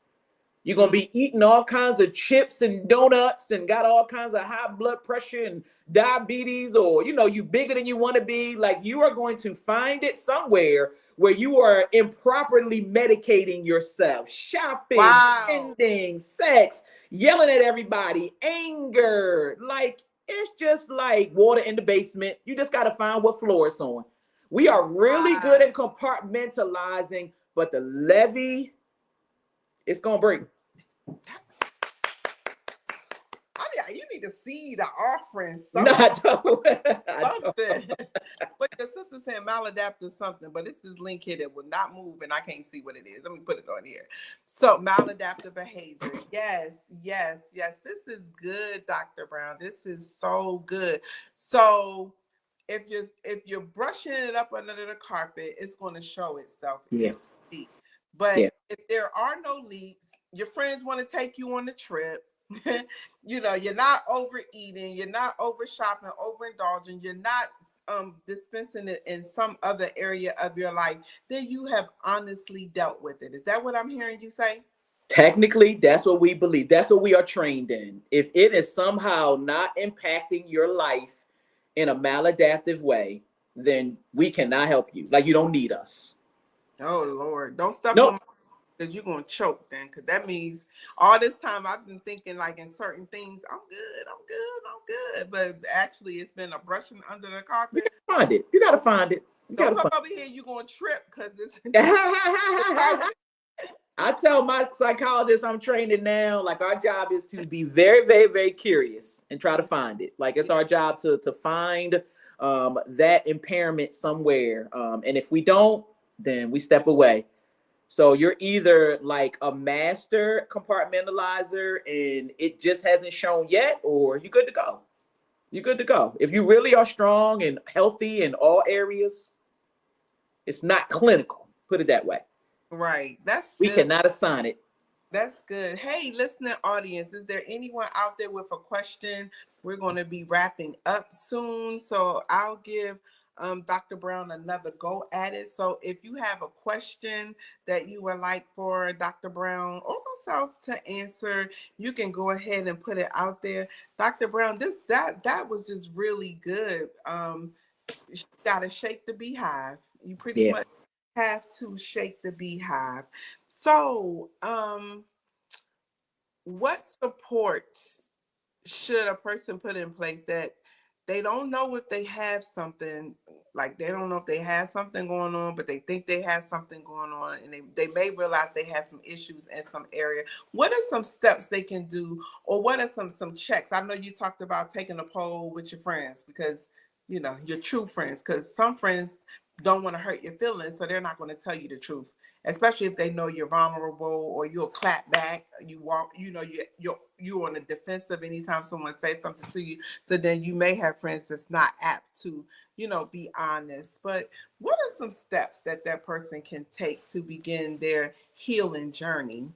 You're going to be eating all kinds of chips and donuts and got all kinds of high blood pressure and diabetes, or, you bigger than you want to be. Like, you are going to find it somewhere where you are improperly medicating yourself, shopping, spending, sex, yelling at everybody, anger. Like, it's just like water in the basement. You just got to find what floor it's on. We are really good at compartmentalizing, but the levee, it's going to break. You need to see the offering. No, I don't. But your sister said maladaptive something, but it's this link here that will not move, and I can't see what it is. Let me put it on here. So maladaptive behavior. Yes. This is good, Dr. Brown. This is so good. So if you're brushing it up under the carpet, it's going to show itself. Yeah. But Yeah. if there are no leaks, your friends want to take you on the trip. You're not overeating, you're not over shopping, overindulging, you're not dispensing it in some other area of your life, then you have honestly dealt with it. Is that what I'm hearing you say? Technically, that's what we believe. That's what we are trained in. If it is somehow not impacting your life in a maladaptive way, then we cannot help you. Like, you don't need us. Oh Lord, don't step on Nope. my, because you're gonna choke then, because that means all this time I've been thinking like in certain things, I'm good, I'm good, I'm good. But actually it's been a brushing under the You carpet. gotta find it. You gotta find it. You Don't gotta come find over here, you're gonna trip because it's the it. carpet. I tell my psychologist I'm training now, like our job is to be very, very, very curious and try to find it. Like it's Yeah. our job to find that impairment somewhere. And if we don't, then we step away. So you're either like a master compartmentalizer and it just hasn't shown yet, or you're good to go. You're good to go. If you really are strong and healthy in all areas, it's not clinical. Put it that way. Right. That's We good. cannot assign it. That's good. Hey, listening audience, is there anyone out there with a question? We're going to be wrapping up soon, so I'll give Dr. Brown another go at it. So if you have a question that you would like for Dr. Brown or myself to answer, you can go ahead and put it out there. Dr. Brown, that was just really good. You got to shake the beehive. You pretty Yeah. much have to shake the beehive. So, what supports should a person put in place that they don't know if they have something, like they don't know if they have something going on, but they think they have something going on, and they may realize they have some issues in some area. What are some steps they can do, or what are some checks? I know you talked about taking a poll with your friends, because your true friends, because some friends don't want to hurt your feelings, so they're not going to tell you the truth, especially if they know you're vulnerable, or you'll clap back. You walk, you're on the defensive anytime someone says something to you. So then you may have friends that's not apt to, be honest. But what are some steps that person can take to begin their healing journey?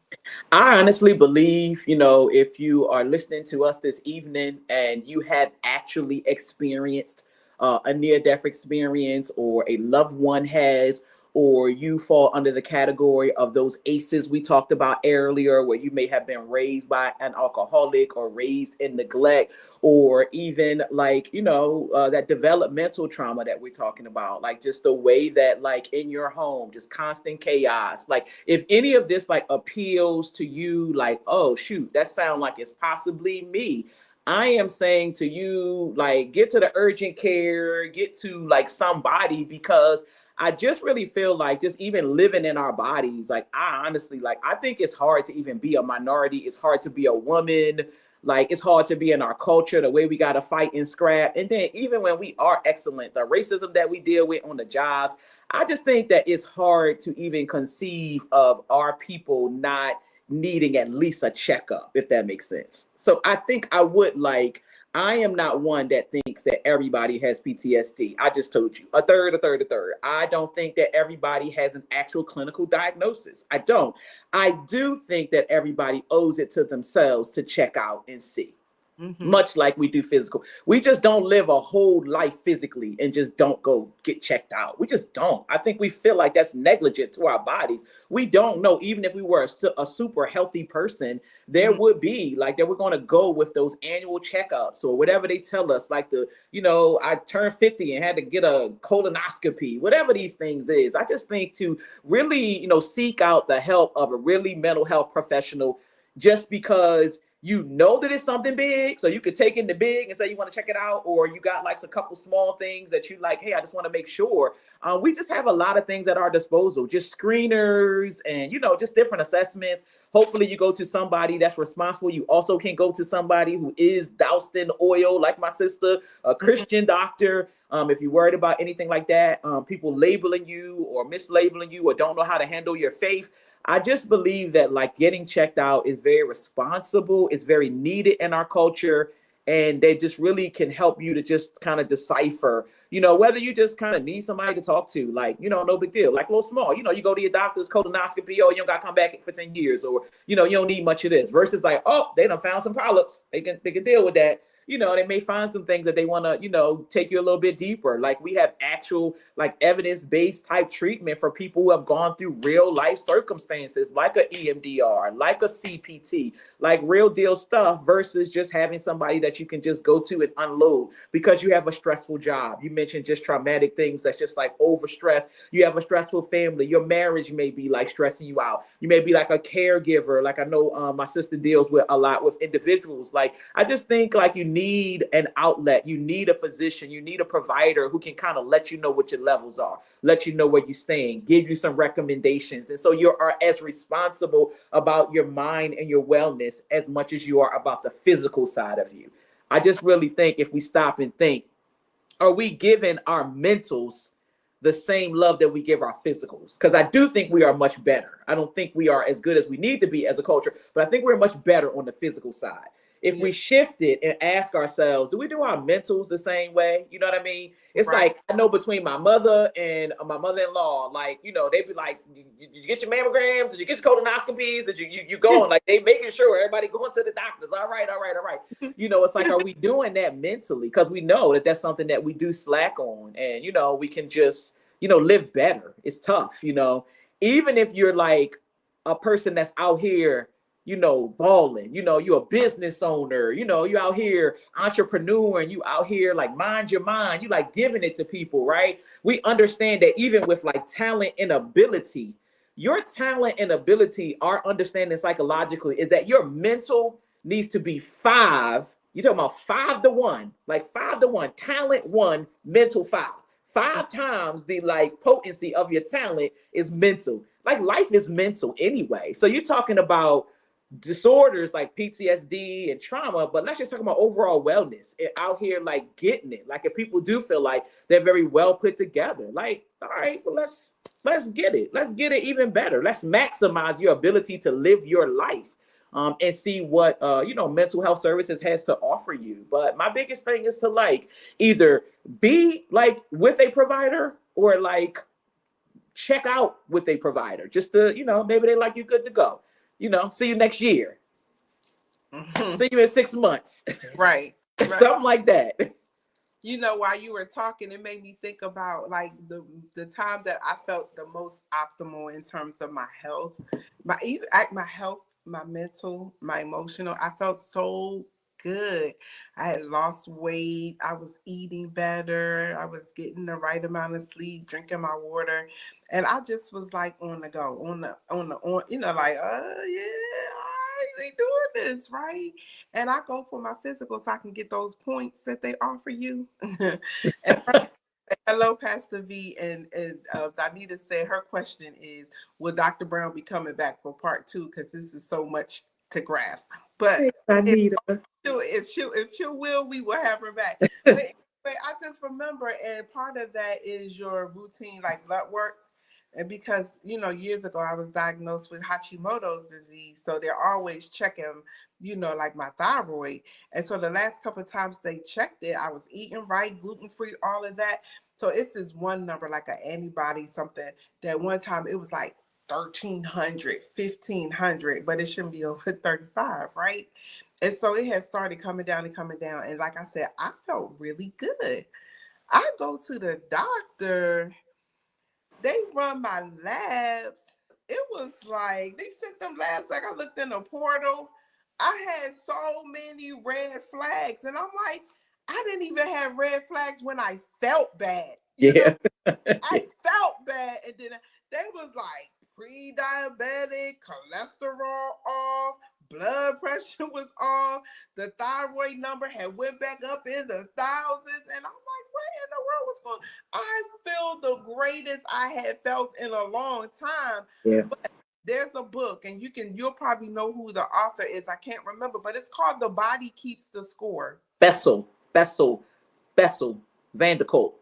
I honestly believe, if you are listening to us this evening and you have actually experienced a near death experience, or a loved one has, or you fall under the category of those ACEs we talked about earlier, where you may have been raised by an alcoholic or raised in neglect, or even like, that developmental trauma that we're talking about, like just the way that like in your home, just constant chaos. Like if any of this like appeals to you, like, oh shoot, that sounds like it's possibly me. I am saying to you, like, get to the urgent care, get to like somebody, because I just really feel like just even living in our bodies, like I honestly, like, I think it's hard to even be a minority. It's hard to be a woman. Like it's hard to be in our culture, the way we got to fight and scrap. And then even when we are excellent, the racism that we deal with on the jobs, I just think that it's hard to even conceive of our people not needing at least a checkup, if that makes sense. So I think I am not one that thinks that everybody has PTSD. I just told you, a third, a third, a third. I don't think that everybody has an actual clinical diagnosis. I don't. I do think that everybody owes it to themselves to check out and see. Mm-hmm. Much like we do physical. We just don't live a whole life physically and just don't go get checked out. We just don't. I think we feel like that's negligent to our bodies. We don't know, even if we were a super healthy person, there Mm-hmm. would be like that we're going to go with those annual checkups or whatever they tell us, like I turned 50 and had to get a colonoscopy, whatever these things is. I just think to really, seek out the help of a really mental health professional, just because you know that it's something big, so you could take in the big and say you want to check it out, or you got like a couple small things that you like, hey, I just want to make sure. We just have a lot of things at our disposal, just screeners and just different assessments. Hopefully you go to somebody that's responsible. You also can go to somebody who is doused in oil, like my sister, a Christian doctor. If you're worried about anything like that, people labeling you or mislabeling you or don't know how to handle your faith, I just believe that like getting checked out is very responsible. It's very needed in our culture. And they just really can help you to just kind of decipher, whether you just kind of need somebody to talk to, like, no big deal, like a little small, you go to your doctor's colonoscopy, or you don't got to come back for 10 years, or, you don't need much of this, versus like, oh, they done found some polyps. They can deal with that. They may find some things that they want to, take you a little bit deeper. Like, we have actual, like, evidence-based type treatment for people who have gone through real life circumstances, like a EMDR, like a CPT, like real deal stuff, versus just having somebody that you can just go to and unload because you have a stressful job. You mentioned just traumatic things that's just like over stress. You have a stressful family. Your marriage may be like stressing you out. You may be like a caregiver. Like, I know my sister deals with a lot with individuals. Like, I just think like you need an outlet. You need a physician. You need a provider who can kind of let you know what your levels are, let you know where you're staying, give you some recommendations. And so you are as responsible about your mind and your wellness as much as you are about the physical side of you. I just really think if we stop and think, are we giving our mentals the same love that we give our physicals? Because I do think we are much better. I don't think we are as good as we need to be as a culture, but I think we're much better on the physical side. If we shift it and ask ourselves, do we do our mentals the same way? You know what I mean? It's right. Like, I know between my mother and my mother-in-law, like, they'd be like, did you get your mammograms? Did you get your colonoscopies? Did you going? Like, they making sure everybody going to the doctors. All right. It's like, are we doing that mentally? Because we know that that's something that we do slack on. And, we can just, live better. It's tough, even if you're like a person that's out here, balling, you're a business owner, you out here entrepreneur, and you out here like mind your mind, you like giving it to people, right? We understand that even with like talent and ability, your talent and ability, our understanding psychologically is that your mental needs to be 5. You're talking about 5-to-1, like 5-to-1, talent 1, mental 5. 5 times the like potency of your talent is mental. Like, life is mental anyway. So you're talking about disorders like PTSD and trauma, but let's just talk about overall wellness and out here like getting it. Like, if people do feel like they're very well put together, like, all right, well, let's get it. Let's get it even better. Let's maximize your ability to live your life. And see what mental health services has to offer you. But my biggest thing is to like either be like with a provider or like check out with a provider, just to maybe they like you good to go. See you next year. Mm-hmm. See you in 6 months. Right. Something like that. While you were talking, it made me think about like the time that I felt the most optimal in terms of my health, my health, my mental, my emotional. I felt so good. I had lost weight. I was eating better. I was getting the right amount of sleep, drinking my water, and I just was like on the go, like, we doing this, right? And I go for my physical so I can get those points that they offer you. And hello, Pastor V. And Danita said her question is, will Dr. Brown be coming back for part 2? Because this is so much to grasp. But if she will, we will have her back. But I just remember, and part of that is your routine, like blood work. And because, years ago, I was diagnosed with Hashimoto's disease. So they're always checking, like my thyroid. And so the last couple of times they checked it, I was eating right, gluten-free, all of that. So it's this one number, like an antibody, something that one time it was like 1,300, 1,500, but it shouldn't be over 35, right? And so it has started coming down. And like I said, I felt really good. I go to the doctor. They run my labs. It was like they sent them labs back. I looked in the portal. I had so many red flags. And I'm like, I didn't even have red flags when I felt bad. I felt bad. And then they was like pre-diabetic, cholesterol off, blood pressure was off, the thyroid number had went back up in the thousands, and I'm like, what in the world was going on? I feel the greatest I had felt in a long time. But there's a book, and you'll probably know who the author is. I can't remember, but it's called The Body Keeps the Score. Bessel van der Kolk.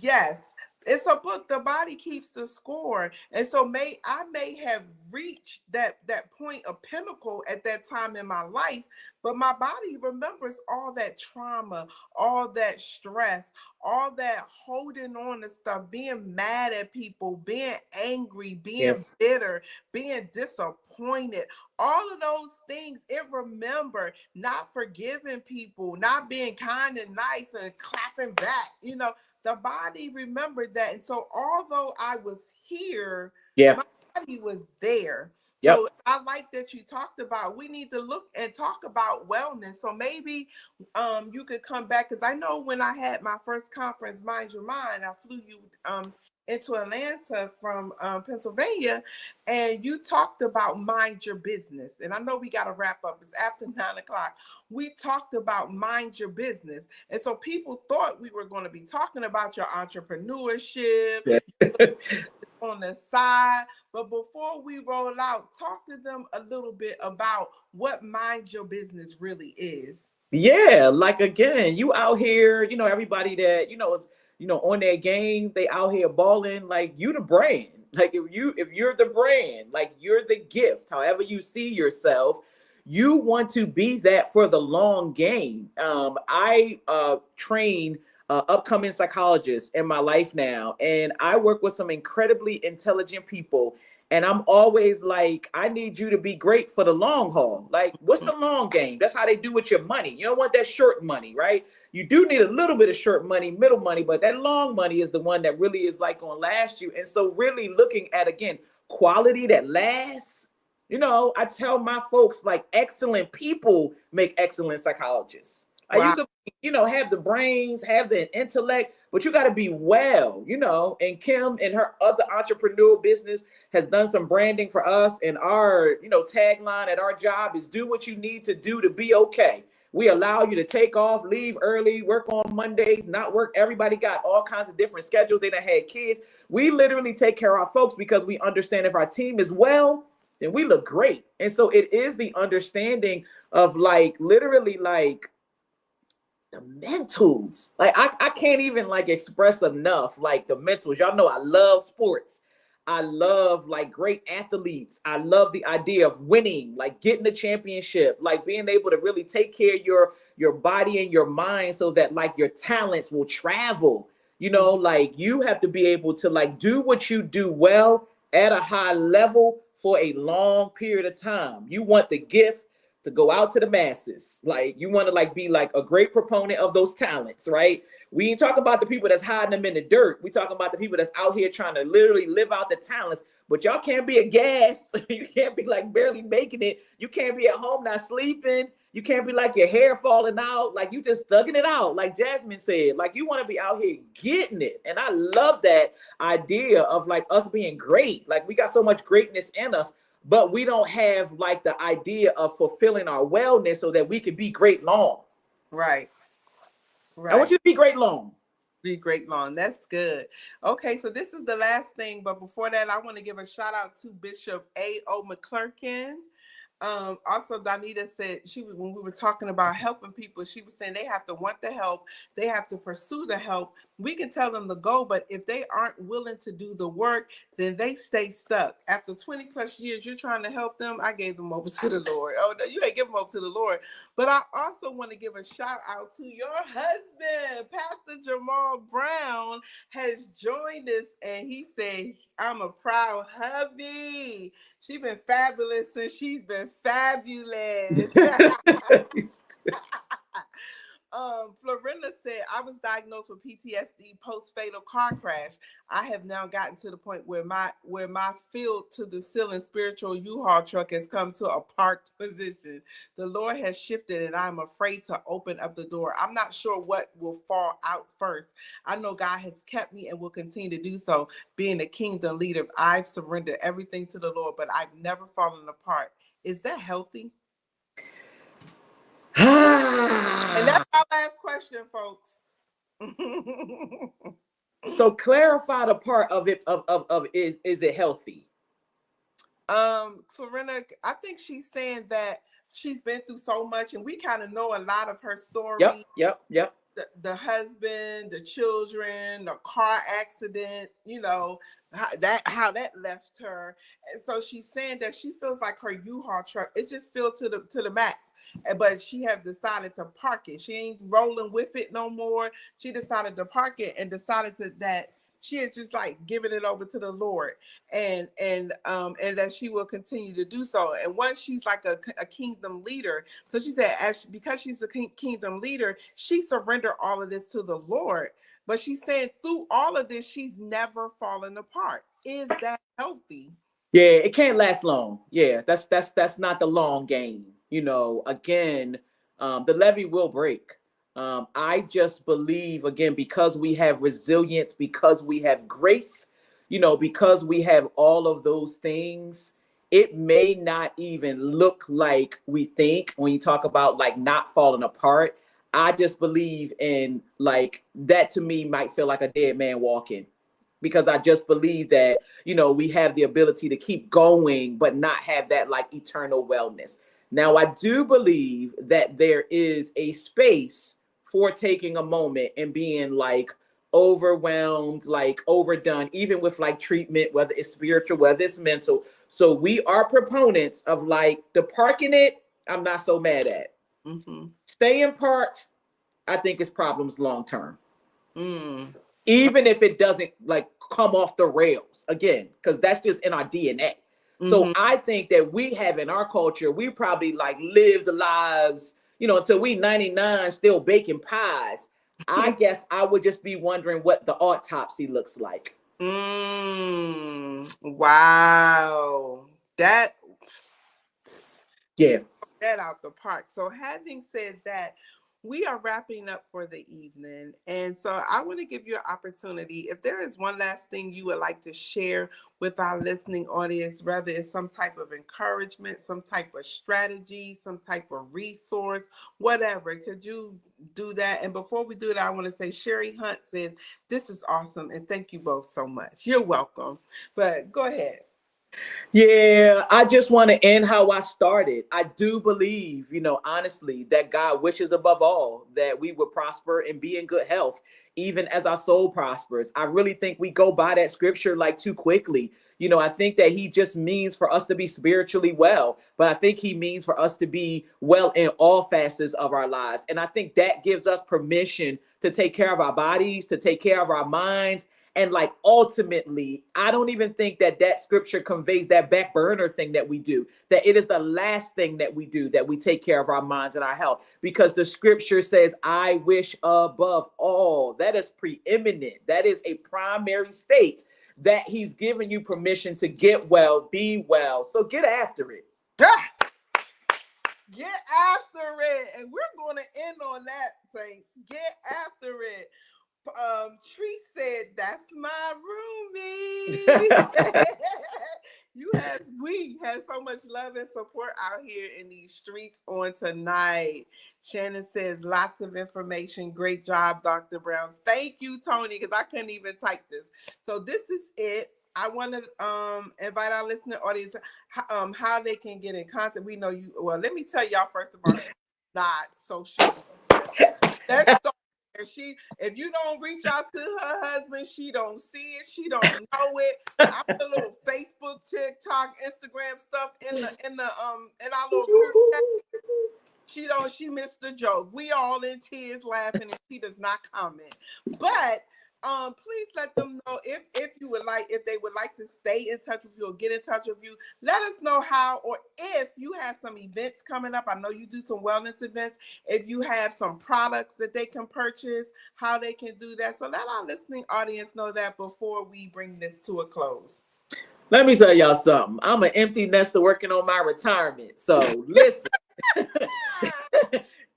Yes. It's a book. The body keeps the score. And so I may have reached that point of pinnacle at that time in my life, but my body remembers all that trauma, all that stress, all that holding on to stuff, being mad at people, being angry, Yeah. being bitter, being disappointed. All of those things it remembered, not forgiving people, not being kind and nice and clapping back, the body remembered that. And so although I was here, Yeah. my body was there. Yep. So I like that you talked about we need to look and talk about wellness. So maybe you could come back, because I know when I had my first conference, Mind Your Mind, I flew you into Atlanta from Pennsylvania, and you talked about mind your business. And I know we got to wrap up. It's after 9:00. We talked about mind your business. And so people thought we were going to be talking about your entrepreneurship, Yeah. on the side. But before we roll out, talk to them a little bit about what mind your business really is. Yeah, like again, you out here, everybody that, is, on their game, they out here balling, like you the brand. Like if you're the brand, like you're the gift, however you see yourself, you want to be that for the long game. I train upcoming psychologists in my life now, and I work with some incredibly intelligent people. And I'm always like, I need you to be great for the long haul. Like, what's the long game? That's how they do with your money. You don't want that short money, right? You do need a little bit of short money, middle money, but that long money is the one that really is like going to last you. And so really looking at, again, quality that lasts. I tell my folks, like, excellent people make excellent psychologists. Wow. You could, have the brains, have the intellect, but you got to be well, and Kim and her other entrepreneurial business has done some branding for us. And our, tagline at our job is do what you need to do to be okay. We allow you to take off, leave early, work on Mondays, not work. Everybody got all kinds of different schedules. They done had kids. We literally take care of our folks because we understand if our team is well, then we look great. And so it is the understanding of like literally like the mentals. Like I can't even like express enough like the mentals. Y'all know I love sports. I love like great athletes. I love the idea of winning, like getting the championship, like being able to really take care of your body and your mind so that like your talents will travel. Like you have to be able to like do what you do well at a high level for a long period of time. You want the gift to go out to the masses. Like you want to like be like a great proponent of those talents, right? We ain't talking about the people that's hiding them in the dirt. We talking about the people that's out here trying to literally live out the talents. But y'all can't be a gas. You can't be like barely making it. You can't be at home not sleeping. You can't be like your hair falling out. Like you just thugging it out. Like Jasmine said, like you want to be out here getting it. And I love that idea of like us being great. Like we got so much greatness in us, but we don't have like the idea of fulfilling our wellness so that we can be great long. Right. I want you to be great long. Be great long. That's good. Okay, so this is the last thing, but before that, I want to give a shout out to Bishop A.O. McClurkin. Also, Donita said when we were talking about helping people, she was saying they have to want the help, they have to pursue the help. We can tell them to go, but if they aren't willing to do the work, then they stay stuck. After 20 plus years, you're trying to help them. I gave them over to the Lord. Oh no, you ain't give them over to the Lord. But I also want to give a shout out to your husband, Pastor Jamal Brown, has joined us, and he said, "I'm a proud hubby." She's been fabulous since she's been fabulous. Florinda said, I was diagnosed with PTSD post-fatal car crash. I have now gotten to the point where my field to the ceiling spiritual U-Haul truck has come to a parked position. The Lord has shifted and I'm afraid to open up the door. I'm not sure what will fall out first. I know God has kept me and will continue to do so. Being a kingdom leader, I've surrendered everything to the Lord, but I've never fallen apart. Is that healthy? And that's our last question, folks. So clarify the part of it of is it healthy? Florinda, I think she's saying that she's been through so much, and we kind of know a lot of her story. Yep. the husband, the children, the car accident, how that left her. And so she's saying that she feels like her U-Haul truck, it just filled to the max. But she have decided to park it. She ain't rolling with it no more. She decided to park it and decided that she is just like giving it over to the Lord, and that she will continue to do so. And once she's like a kingdom leader, so she said, because she's a kingdom leader, she surrendered all of this to the Lord. But she's saying through all of this, she's never fallen apart. Is that healthy? Yeah, it can't last long. Yeah, that's not the long game. Again, the levee will break. I just believe, again, because we have resilience, because we have grace, because we have all of those things, it may not even look like we think when you talk about like not falling apart. I just believe in like that, to me might feel like a dead man walking, because I just believe that, we have the ability to keep going, but not have that like eternal wellness. Now, I do believe that there is a space for taking a moment and being like overwhelmed, like overdone, even with like treatment, whether it's spiritual, whether it's mental. So we are proponents of like the parking it, I'm not so mad at. Mm-hmm. Staying parked, I think is problems long term. Even if it doesn't like come off the rails again, because that's just in our DNA. So I think that we have in our culture, we probably like lived lives, until we 99 still baking pies. I guess I would just be wondering what the autopsy looks like. Wow. That out the park. So having said that, we are wrapping up for the evening. And so I want to give you an opportunity. If there is one last thing you would like to share with our listening audience, whether it's some type of encouragement, some type of strategy, some type of resource, whatever, could you do that? And before we do that, I want to say Sherry Hunt says, this is awesome. And thank you both so much. You're welcome. But go ahead. Yeah, I just want to end how I started. I do believe, honestly, that God wishes above all that we would prosper and be in good health, even as our soul prospers. I really think we go by that scripture like too quickly. I think that he just means for us to be spiritually well, but I think he means for us to be well in all facets of our lives. And I think that gives us permission to take care of our bodies, to take care of our minds. And like, ultimately, I don't even think that scripture conveys that back burner thing that we do, that it is the last thing that we do, that we take care of our minds and our health, because the scripture says, I wish above all. That is preeminent. That is a primary state that he's given you permission to get well, be well. So get after it. Get after it. And we're going to end on that, Saints. Get after it. Tree said, that's my roomie. We have so much love and support out here in these streets on tonight. Shannon says, lots of information. Great job, Dr. Brown. Thank you, Tony, because I couldn't even type this. So this is it. I want to invite our listening audience how they can get in contact. We know you. Well, let me tell y'all first of all, not social. Let's start. If you don't reach out to her husband, she don't see it, she don't know it. I put a little Facebook, TikTok, Instagram stuff in our little group. She missed the joke. We all in tears laughing and she does not comment. But please let them know if they would like to stay in touch with you or get in touch with you. Let us know how, or if you have some events coming up. I know you do some wellness events. If you have some products that they can purchase, how they can do that. So let our listening audience know that before we bring this to a close. Let me tell y'all something. I'm an empty nester working on my retirement. So listen.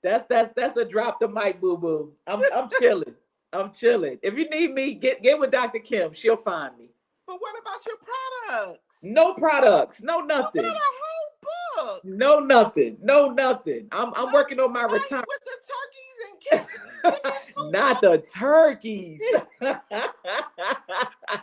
That's a drop the mic, boo-boo. I'm chilling. I'm chilling. If you need me, get with Dr. Kim. She'll find me. But what about your products? No products. No nothing. You got a whole book. No nothing. No nothing. I'm working on my retirement. With the turkeys and kittens. Not the turkeys. And I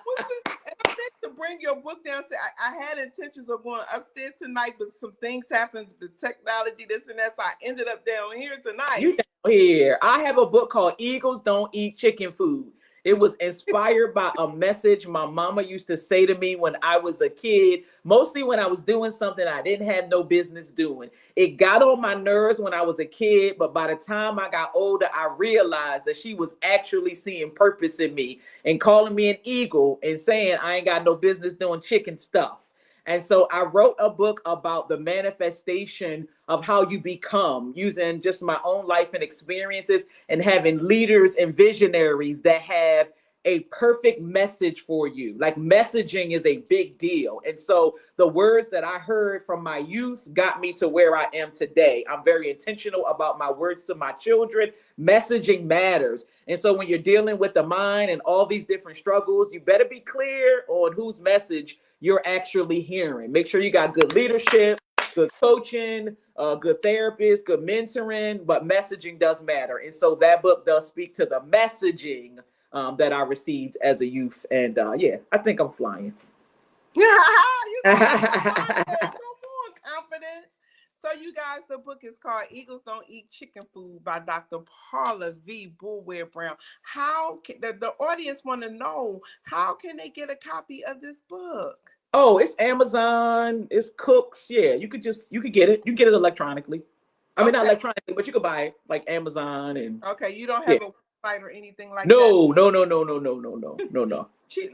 bet to bring your book downstairs. I had intentions of going upstairs tonight, but some things happened, the technology, this and that, so I ended up down here tonight. You down here. I have a book called Eagles Don't Eat Chicken Food. It was inspired by a message my mama used to say to me when I was a kid, mostly when I was doing something I didn't have no business doing. It got on my nerves when I was a kid, but by the time I got older, I realized that she was actually seeing purpose in me and calling me an eagle and saying I ain't got no business doing chicken stuff. And so I wrote a book about the manifestation of how you become using just my own life and experiences and having leaders and visionaries that have a perfect message for you. Like messaging is a big deal. And so the words that I heard from my youth got me to where I am today. I'm very intentional about my words to my children. Messaging matters. And so when you're dealing with the mind and all these different struggles, you better be clear on whose message you're actually hearing. Make sure you got good leadership, good coaching, good therapists, good mentoring, but messaging does matter. And so that book does speak to the messaging that I received as a youth. And yeah, I think I'm flying. You come on, confidence. So you guys, the book is called Eagles Don't Eat Chicken Food by Dr. Paula V. Boulware Brown. How can the audience want to know, how can they get a copy of this book? Oh, it's Amazon, it's Cooks. Yeah, you could get it. You get it electronically. I mean, not electronically, but you could buy it like Amazon and. Okay, you don't have a website or anything like that? No.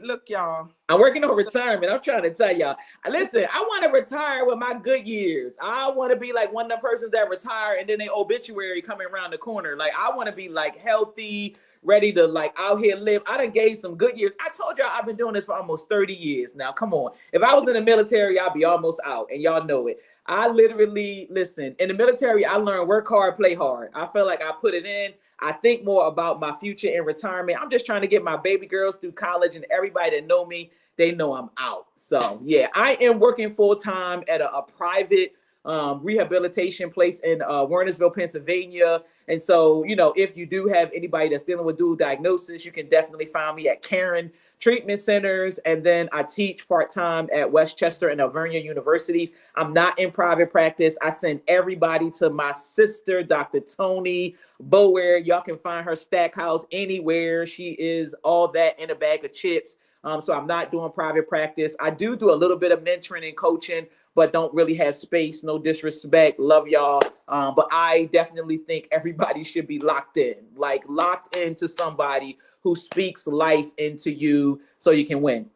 Look, y'all. I'm working on retirement. I'm trying to tell y'all. Listen, I want to retire with my good years. I want to be like one of the persons that retire and then they obituary coming around the corner. Like I want to be like healthy, ready to like out here live. I done gave some good years. I told y'all I've been doing this for almost 30 years now. Come on. If I was in the military, I'd be almost out and y'all know it. I literally, listen, in the military, I learned work hard, play hard. I feel like I put it in. I think more about my future in retirement. I'm just trying to get my baby girls through college and everybody that know me, they know I'm out. So yeah, I am working full time at a private rehabilitation place in Wernersville, Pennsylvania. And so, you know, if you do have anybody that's dealing with dual diagnosis, you can definitely find me at Karen Treatment Centers. And then I teach part-time at Westchester and Alvernia universities. I'm not in private practice. I send everybody to my sister, Dr. Tony Bower. Y'all can find her Stackhouse anywhere. She is all that in a bag of chips. So I'm not doing private practice. I do a little bit of mentoring and coaching, but don't really have space. No disrespect. Love y'all. But I definitely think everybody should be locked into somebody who speaks life into you so you can win.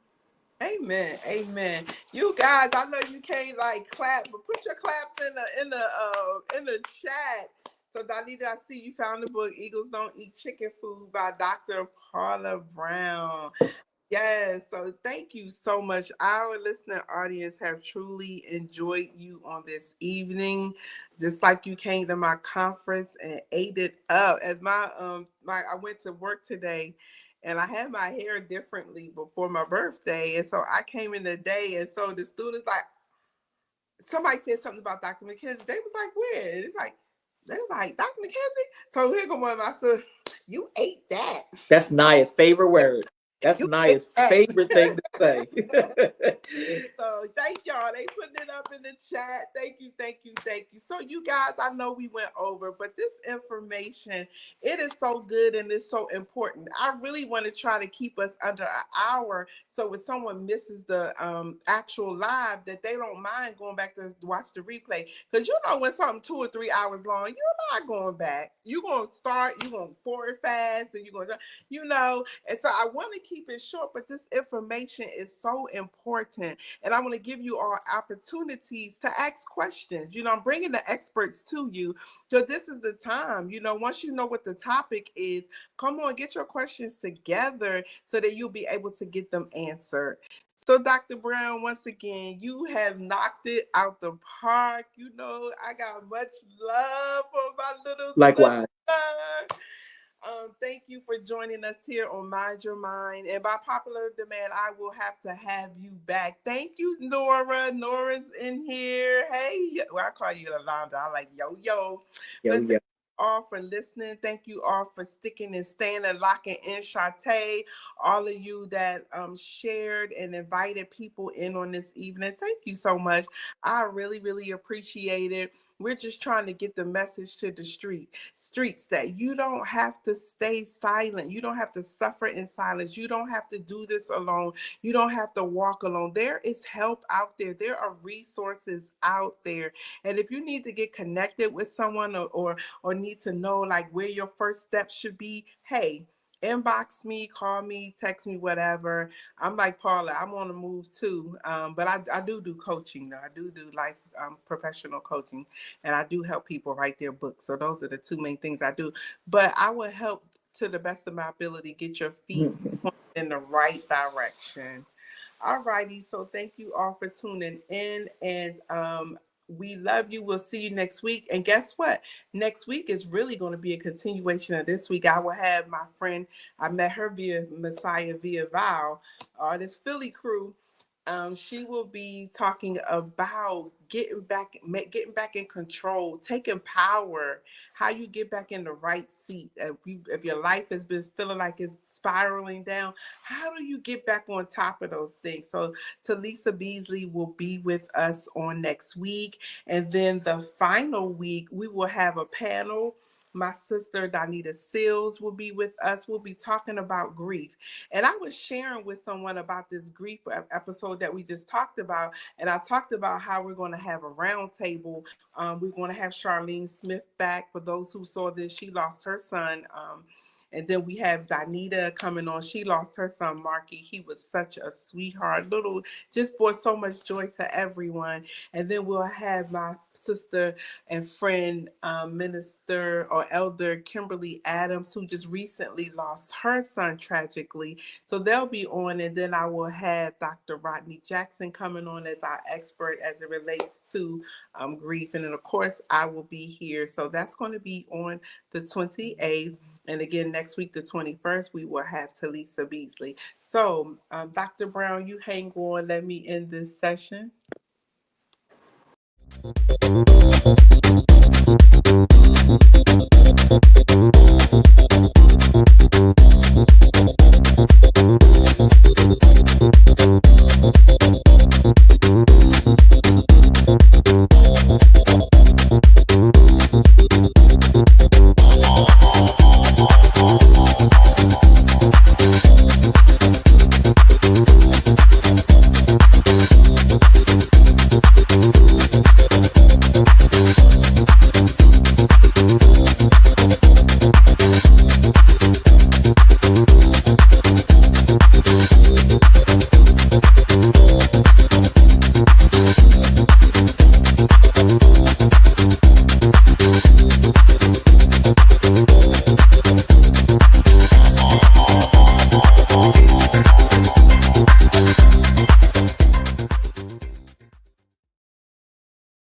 Amen. Amen. You guys, I know you can't like clap, but put your claps in the chat. So Donita, I see you found the book Eagles Don't Eat Chicken Food by Dr. Paula Brown. Yes, so thank you so much. Our listening audience have truly enjoyed you on this evening, just like you came to my conference and ate it up. As I went to work today, and I had my hair differently before my birthday, and so I came in the day, and so the students like, somebody said something about Dr. McKenzie. They was like, where? It's like, they was like, Dr. McKenzie. So here go one. I said, you ate that. That's Naya's favorite word. That's Naya's favorite thing to say. So thank y'all. They putting it up in the chat. Thank you. So you guys, I know we went over, but this information, it is so good and it's so important. I really want to try to keep us under an hour. So if someone misses the actual live, that they don't mind going back to watch the replay. Because you know when something 2 or 3 hours long, you're not going back. You're going to start, you're going forward fast, and you're going to, and so I want to keep it short, but this information is so important. And I want to give you all opportunities to ask questions. I'm bringing the experts to you. So this is the time, once you know what the topic is, come on, get your questions together so that you'll be able to get them answered. So Dr. Brown, once again, you have knocked it out the park. I got much love for my little Likewise. sister. Thank you for joining us here on Mind Your Mind. And by popular demand, I will have to have you back. Thank you, Nora. Nora's in here. Hey, well, I call you Alonda. I like yo. Yo. all for listening. Thank you all for sticking and staying and locking in. Shantae, all of you that shared and invited people in on this evening. Thank you so much. I really, really appreciate it. We're just trying to get the message to the streets that you don't have to stay silent. You don't have to suffer in silence. You don't have to do this alone. You don't have to walk alone. There is help out there. There are resources out there. And if you need to get connected with someone or need to know like where your first steps should be, hey, inbox me, call me, text me, whatever. I'm like Paula, I'm on the move too. But I do coaching though. I do life professional coaching, and I do help people write their books. So those are the two main things I do. But I will help to the best of my ability get your feet pointed in the right direction. All righty. So thank you all for tuning in, and we love you. We'll see you next week. And guess what? Next week is really going to be a continuation of this week. I will have my friend, I met her via Messiah via Vow, this Philly crew. She will be talking about getting back in control, taking power, how you get back in the right seat. If your life has been feeling like it's spiraling down, how do you get back on top of those things? So Talisa Beasley will be with us on next week. And then the final week, we will have a panel. My sister, Donita Seals, will be with us. We'll be talking about grief. And I was sharing with someone about this grief episode that we just talked about. And I talked about how we're going to have a round table. We're going to have Charlene Smith back. For those who saw this, she lost her son. And then we have Donita coming on. She lost her son, Marky. He was such a sweetheart, just brought so much joy to everyone. And then we'll have my sister and friend, Minister or Elder Kimberly Adams, who just recently lost her son tragically. So they'll be on. And then I will have Dr. Rodney Jackson coming on as our expert as it relates to grief. And then, of course, I will be here. So that's going to be on the 28th. And again, next week, the 21st, we will have Talisa Beasley. So, Dr. Brown, you hang on. Let me end this session.